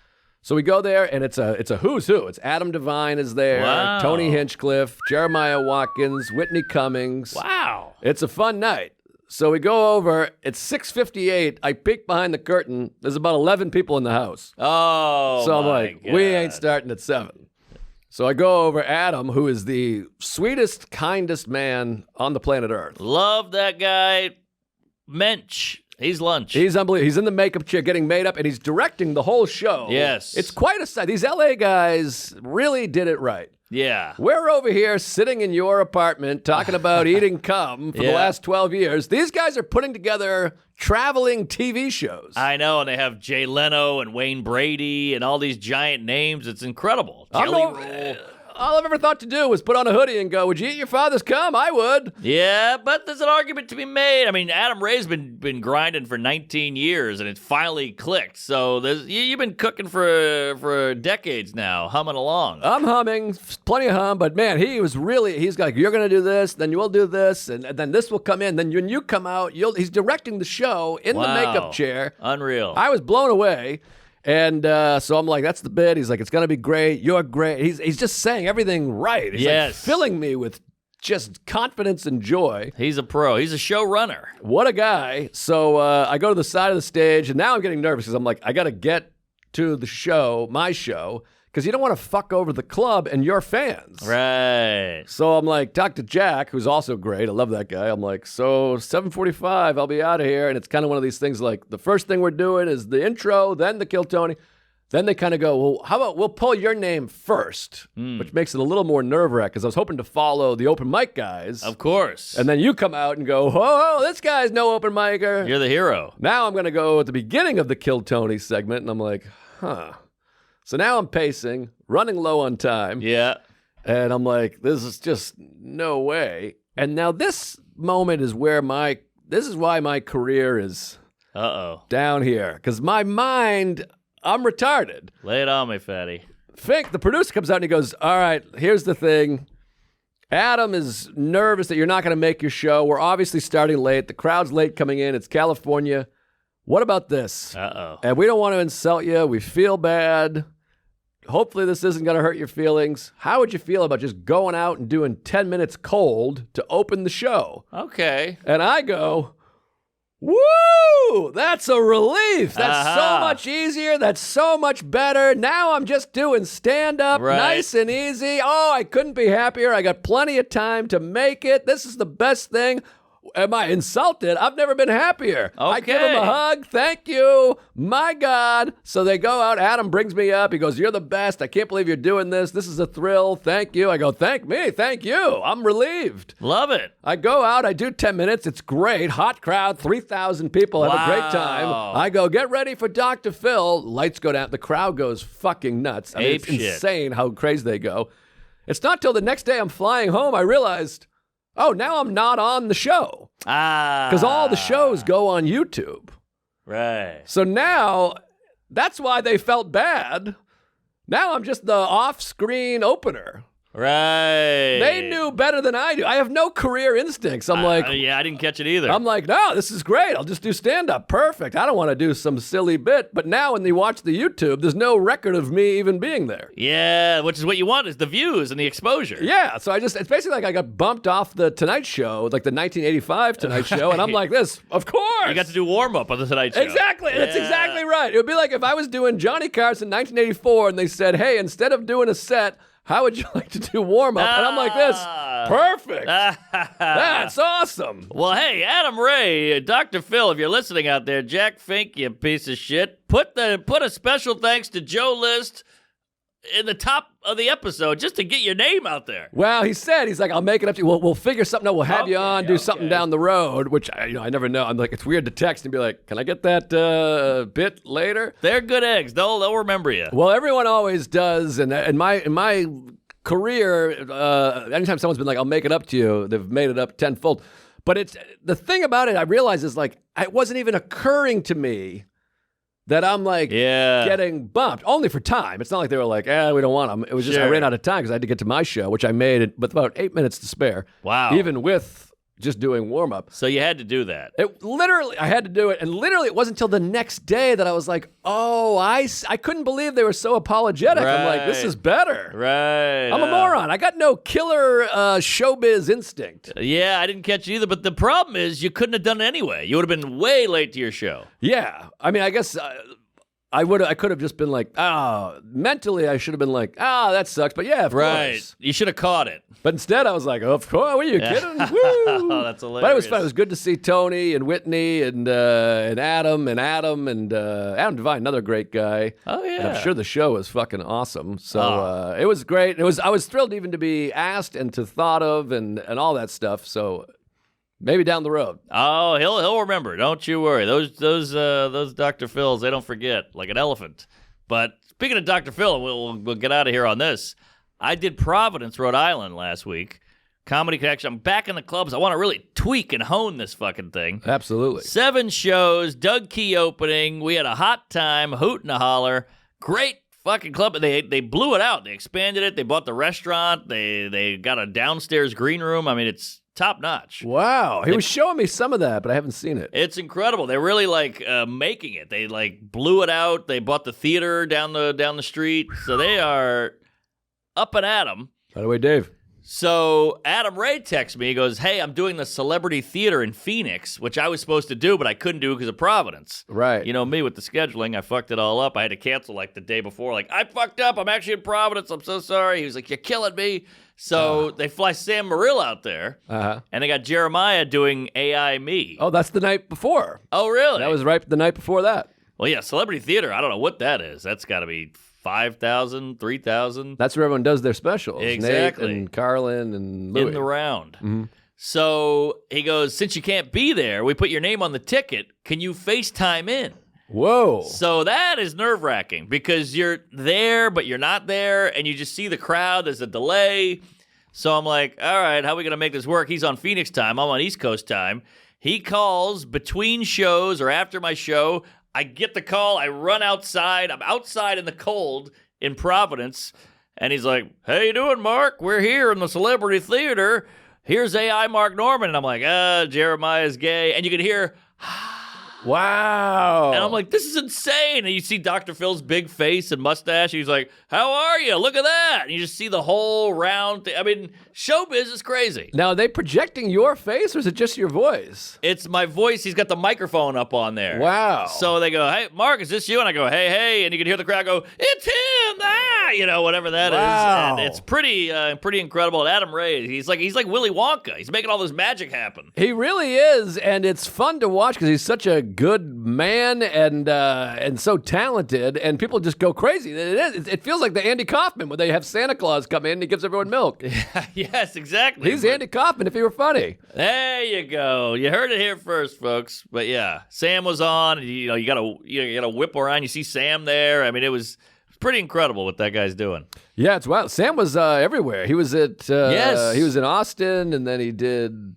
So we go there, and it's a who's who. It's Adam Devine is there, Wow. Tony Hinchcliffe, Jeremiah Watkins, Whitney Cummings. Wow. It's a fun night. So we go over. It's 6:58. I peek behind the curtain. There's about 11 people in the house. Oh, So I'm my like, God. we ain't starting at 7. So I go over Adam, who is the sweetest, kindest man on the planet Earth. Love that guy. Mensch. He's lunch. He's unbelievable. He's in the makeup chair getting made up, and he's directing the whole show. Yes. It's quite a sight. These LA guys really did it right. Yeah. We're over here sitting in your apartment talking about eating cum for the Yeah. last 12 years. These guys are putting together traveling TV shows. I know, and they have Jay Leno and Wayne Brady and all these giant names. It's incredible. All I've ever thought to do was put on a hoodie and go, would you eat your father's cum? I would. Yeah, but there's an argument to be made. I mean, Adam Ray's been grinding for 19 years, and it finally clicked. So you've been cooking for decades now, humming along. I'm humming, plenty of hum, but man, he's like, you're going to do this, then you'll do this, and then this will come in. Then when you come out, he's directing the show in the makeup chair. Unreal. I was blown away. And so I'm like, that's the bit. He's like, it's going to be great. You're great. He's just saying everything right. He's like filling me with just confidence and joy. He's a pro. He's a showrunner. What a guy. So I go to the side of the stage, and now I'm getting nervous because I'm like, I got to get to the show, my show, because you don't want to fuck over the club and your fans. Right. So I'm like, talk to Jack, who's also great. I love that guy. I'm like, so 7:45, I'll be out of here. And it's kind of one of these things like, the first thing we're doing is the intro, then the Kill Tony. Then they kind of go, well, how about we'll pull your name first, which makes it a little more nerve-wracking because I was hoping to follow the open mic guys. Of course. And then you come out and go, oh, this guy's no open micer. You're the hero. Now I'm going to go at the beginning of the Kill Tony segment, and I'm like, huh. So now I'm pacing, running low on time. Yeah. And I'm like, this is just no way. And now this moment is where this is why my career is down here. Because my mind, I'm retarded. Lay it on me, fatty. Fink, the producer, comes out and he goes, all right, here's the thing. Adam is nervous that you're not going to make your show. We're obviously starting late. The crowd's late coming in. It's California. What about this? And we don't want to insult you. We feel bad. Hopefully this isn't going to hurt your feelings. How would you feel about just going out and doing 10 minutes cold to open the show? Okay. And I go, woo! That's a relief. That's so much easier. That's so much better. Now I'm just doing stand-up, nice and easy. Oh, I couldn't be happier. I got plenty of time to make it. This is the best thing. Am I insulted? I've never been happier. Okay. I give him a hug. Thank you. My God. So they go out. Adam brings me up. He goes, you're the best. I can't believe you're doing this. This is a thrill. Thank you. I go, thank me. Thank you. I'm relieved. Love it. I go out. I do 10 minutes. It's great. Hot crowd. 3,000 people. Have a great time. I go, get ready for Dr. Phil. Lights go down. The crowd goes fucking nuts. I mean, it's insane how crazy they go. It's not till the next day I'm flying home I realized, oh, now I'm not on the show. Because all the shows go on YouTube. Right. So now, that's why they felt bad. Now I'm just the off-screen opener. Right. They knew better than I do. I have no career instincts. I'm like... yeah, I didn't catch it either. I'm like, no, this is great. I'll just do stand-up. Perfect. I don't want to do some silly bit. But now when you watch the YouTube, there's no record of me even being there. Yeah, which is what you want, is the views and the exposure. Yeah, so it's basically like I got bumped off the Tonight Show, like the 1985 Tonight Show, and I'm like this, of course. You got to do warm-up on the Tonight Show. Exactly. That's exactly right. It would be like if I was doing Johnny Carson 1984 and they said, hey, instead of doing a set, how would you like to do warm-up? And I'm like this. Perfect. That's awesome. Well, hey, Adam Ray, Dr. Phil, if you're listening out there, Jack Fink, you piece of shit, put a special thanks to Joe List in the top of the episode just to get your name out there. Well, he's like, I'll make it up to you. We'll figure something out. We'll have you on, do something down the road, which I never know. I'm like, it's weird to text and be like, can I get that bit later? They're good eggs. They'll remember you. Well, everyone always does, and in my career, anytime someone's been like, I'll make it up to you, they've made it up tenfold. But it's the thing about it, I realize is like, it wasn't even occurring to me that I'm like getting bumped, only for time. It's not like they were like, we don't want them. It was just I ran out of time because I had to get to my show, which I made it with about 8 minutes to spare. Wow. Even with just doing warm-up. So you had to do that. I had to do it. And literally, it wasn't until the next day that I was like, oh, I couldn't believe they were so apologetic. Right. I'm like, this is better. Right. I'm a moron. I got no killer showbiz instinct. Yeah, I didn't catch it either. But the problem is you couldn't have done it anyway. You would have been way late to your show. Yeah. I mean, I guess... I could have just been like, mentally I should have been like, that sucks, but yeah, of course. You should have caught it. But instead I was like, of course, were you kidding? Woo! Oh, that's hilarious. But it was fun. It was good to see Tony and Whitney and Adam and Adam Devine, another great guy. Oh, yeah. And I'm sure the show was fucking awesome. So it was great. I was thrilled even to be asked and to thought of and all that stuff. So maybe down the road. Oh, he'll remember. Don't you worry. Those Dr. Phils, they don't forget, like an elephant. But speaking of Dr. Phil, we'll get out of here on this. I did Providence, Rhode Island last week. Comedy Connection. I'm back in the clubs. I want to really tweak and hone this fucking thing. Absolutely. 7 shows, Doug Key opening. We had a hot time, hoot and a holler. Great fucking club. They blew it out. They expanded it. They bought the restaurant. They got a downstairs green room. I mean, it's top notch. Wow. He was showing me some of that, but I haven't seen it. It's incredible. They're really making it. They blew it out. They bought the theater down the street. So they are up and at 'em. By the way, Dave. So Adam Ray texts me. He goes, hey, I'm doing the Celebrity Theater in Phoenix, which I was supposed to do, but I couldn't do because of Providence. Right. You know me with the scheduling. I fucked it all up. I had to cancel the day before. I fucked up. I'm actually in Providence. I'm so sorry. He was like, you're killing me. So they fly Sam Morrill out there, and they got Jeremiah doing AI Me. Oh, that's the night before. Oh, really? That was right the night before that. Well, yeah, Celebrity Theater. I don't know what that is. That's got to be 5,000, 3,000. That's where everyone does their specials. Exactly. Nate and Carlin and Louis. In the round. Mm-hmm. So he goes, since you can't be there, we put your name on the ticket. Can you FaceTime in? Whoa. So that is nerve-wracking because you're there, but you're not there, and you just see the crowd. There's a delay. So I'm like, all right, how are we going to make this work? He's on Phoenix time. I'm on East Coast time. He calls between shows or after my show. I get the call. I run outside. I'm outside in the cold in Providence. And he's like, how you doing, Mark? We're here in the Celebrity Theater. Here's AI Mark Norman. And I'm like, Jeremiah's gay. And you can hear, wow. And I'm like, this is insane. And you see Dr. Phil's big face and mustache. He's like, how are you? Look at that. And you just see the whole round thing. I mean, showbiz is crazy. Now, are they projecting your face or is it just your voice? It's my voice. He's got the microphone up on there. Wow. So they go, hey, Mark, is this you? And I go, hey. And you can hear the crowd go, it's him. Whatever that is. And it's pretty incredible. And Adam Ray, he's like Willy Wonka. He's making all this magic happen. He really is. And it's fun to watch because he's such a good man and so talented, and people just go crazy. It feels like the Andy Kaufman when they have Santa Claus come in and he gives everyone milk. Yes, exactly. He's Andy Kaufman if he were funny. There you go. You heard it here first, folks. But yeah, Sam was on. And, you gotta whip around. You see Sam there. I mean, it was pretty incredible what that guy's doing. Yeah, it's wild. Sam was everywhere. He was at Yes. He was in Austin, and then he did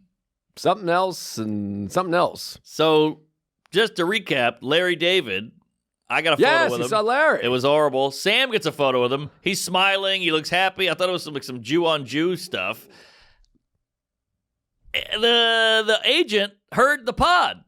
something else and something else. So just to recap, Larry David, I got a photo with him. Yes, you saw Larry. It was horrible. Sam gets a photo with him. He's smiling. He looks happy. I thought it was some Jew-on-Jew stuff. The agent heard the pod.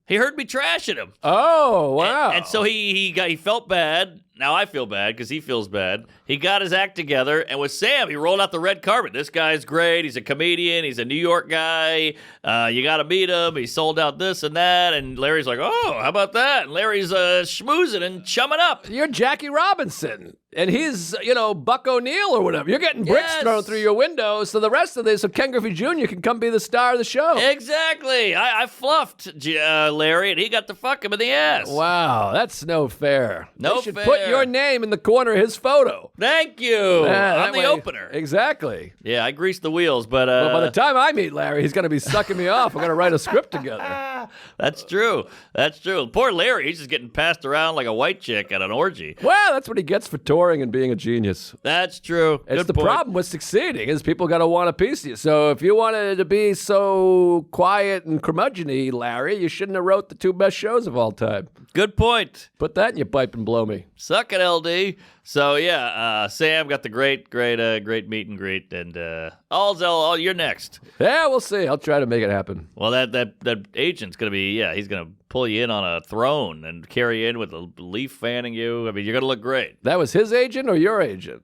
He heard me trashing him. Oh, wow. And so he felt bad. Now I feel bad because he feels bad. He got his act together, and with Sam, he rolled out the red carpet. This guy's great. He's a comedian. He's a New York guy. You got to meet him. He sold out this and that. And Larry's like, oh, how about that? And Larry's schmoozing and chumming up. You're Jackie Robinson, and he's, Buck O'Neill or whatever. You're getting bricks thrown through your window, so the rest of this, so Ken Griffey Jr. can come be the star of the show. Exactly. I fluffed Larry, and he got to fuck him in the ass. Wow, that's no fair. No they should fair. put your name in the corner of his photo. Thank you. I'm the opener. Exactly. Yeah, I greased the wheels, but By the time I meet Larry, he's going to be sucking me off. We're going to write a script together. That's true. That's true. Poor Larry, he's just getting passed around like a white chick at an orgy. Well, that's what he gets for touring and being a genius. That's true. It's Good the point. problem with succeeding is people got to want a piece of you. So if you wanted to be so quiet and curmudgeon-y, Larry, you shouldn't have wrote the 2 best shows of all time. Good point. Put that in your pipe and blow me. Suck it, LD. So yeah, Sam got the great meet and greet, and you're next. Yeah, we'll see. I'll try to make it happen. Well, that agent's gonna be he's gonna pull you in on a throne and carry you in with a leaf fanning you. I mean, you're gonna look great. That was his agent or your agent?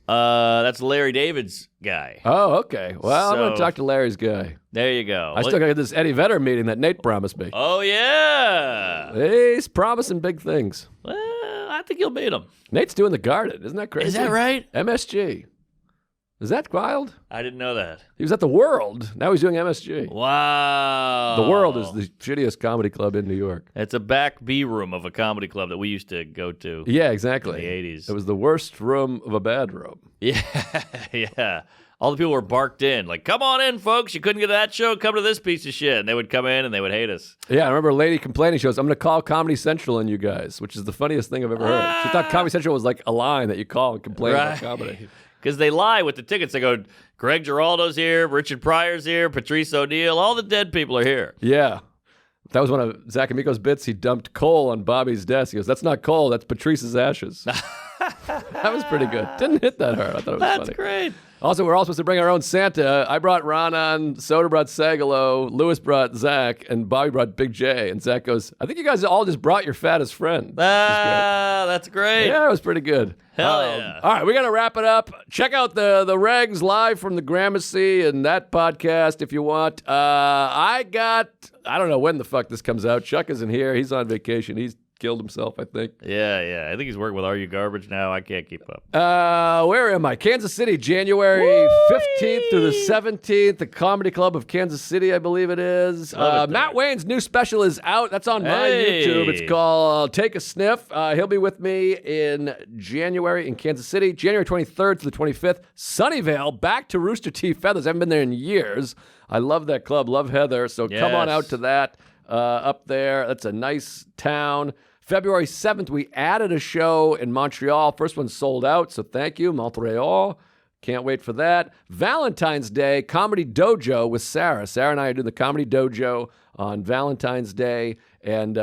That's Larry David's guy. Oh, okay. Well, I'm going to So- talk to Larry's guy. There you go. I still got to get this Eddie Vedder meeting that Nate promised me. Oh yeah. He's promising big things. Well, I think you'll meet him. Nate's doing The Garden. Isn't that crazy? Is that right? MSG. Is that wild? I didn't know that. He was at The World. Now he's doing MSG. Wow. The World is the shittiest comedy club in New York. It's a back B room of a comedy club that we used to go to. Yeah, exactly. In the 80s. It was the worst room of a bad room. Yeah, yeah. All the people were barked in. Like, come on in, folks. You couldn't get to that show. Come to this piece of shit. And they would come in and they would hate us. Yeah, I remember a lady complaining. She goes, I'm going to call Comedy Central on you guys, which is the funniest thing I've ever heard. She thought Comedy Central was like a line that you call and complain about comedy. Because they lie with the tickets. They go, Greg Giraldo's here, Richard Pryor's here, Patrice O'Neill. All the dead people are here. Yeah. That was one of Zach Amico's bits. He dumped coal on Bobby's desk. He goes, that's not coal. That's Patrice's ashes. That was pretty good. Didn't hit that hard. I thought it was funny. That's great. Also, we're all supposed to bring our own Santa. I brought Ron on, Soda brought Sagalo, Lewis brought Zach, and Bobby brought Big J. And Zach goes, I think you guys all just brought your fattest friend. That's great. Yeah, it was pretty good. Hell yeah. All right, we got to wrap it up. Check out the Regz live from the Gramercy and that podcast if you want. I don't know when the fuck this comes out. Chuck isn't here. He's on vacation. He's killed himself, I think. Yeah. I think he's working with Are You Garbage now. I can't keep up. Where am I? Kansas City, January 15th through the 17th. The Comedy Club of Kansas City, I believe it is. Matt Wayne's new special is out. That's on my YouTube. It's called Take a Sniff. He'll be with me in January in Kansas City. January 23rd to the 25th. Sunnyvale, back to Rooster Teeth Feathers. I haven't been there in years. I love that club. Love Heather. So come on out to that up there. That's a nice town. February 7th, we added a show in Montreal. First one sold out, so thank you, Montreal. Can't wait for that. Valentine's Day, Comedy Dojo with Sarah. Sarah and I are doing the Comedy Dojo on Valentine's Day. And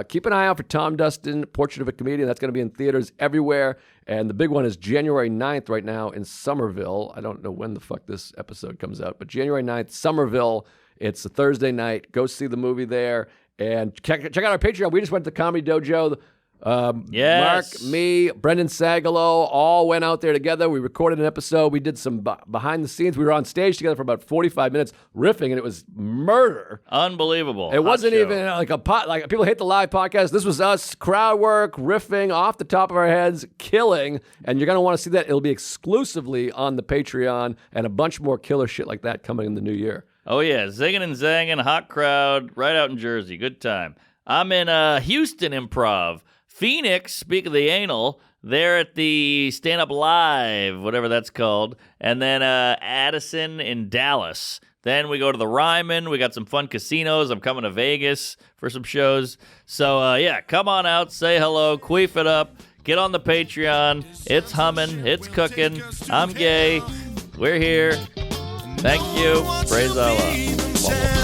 keep an eye out for Tom Dustin, Portrait of a Comedian. That's going to be in theaters everywhere. And the big one is January 9th right now in Somerville. I don't know when the fuck this episode comes out, but January 9th, Somerville. It's a Thursday night. Go see the movie there. And check out our Patreon. We just went to the Comedy Dojo. Mark, me, Brendan Sagalo, all went out there together. We recorded an episode. We did some behind the scenes. We were on stage together for about 45 minutes riffing, and it was murder. Unbelievable. It wasn't even like like people hate the live podcast. This was us, crowd work, riffing off the top of our heads, killing. And you're going to want to see that. It'll be exclusively on the Patreon, and a bunch more killer shit like that coming in the new year. Oh, yeah. Zinging and zanging, hot crowd, right out in Jersey. Good time. I'm in Houston Improv. Phoenix, speak of the anal, they're at the Stand Up Live, whatever that's called. And then Addison in Dallas. Then we go to the Ryman. We got some fun casinos. I'm coming to Vegas for some shows. So, come on out, say hello, queef it up. Get on the Patreon. It's humming. It's cooking. I'm gay. We're here. Thank you. Praise Allah.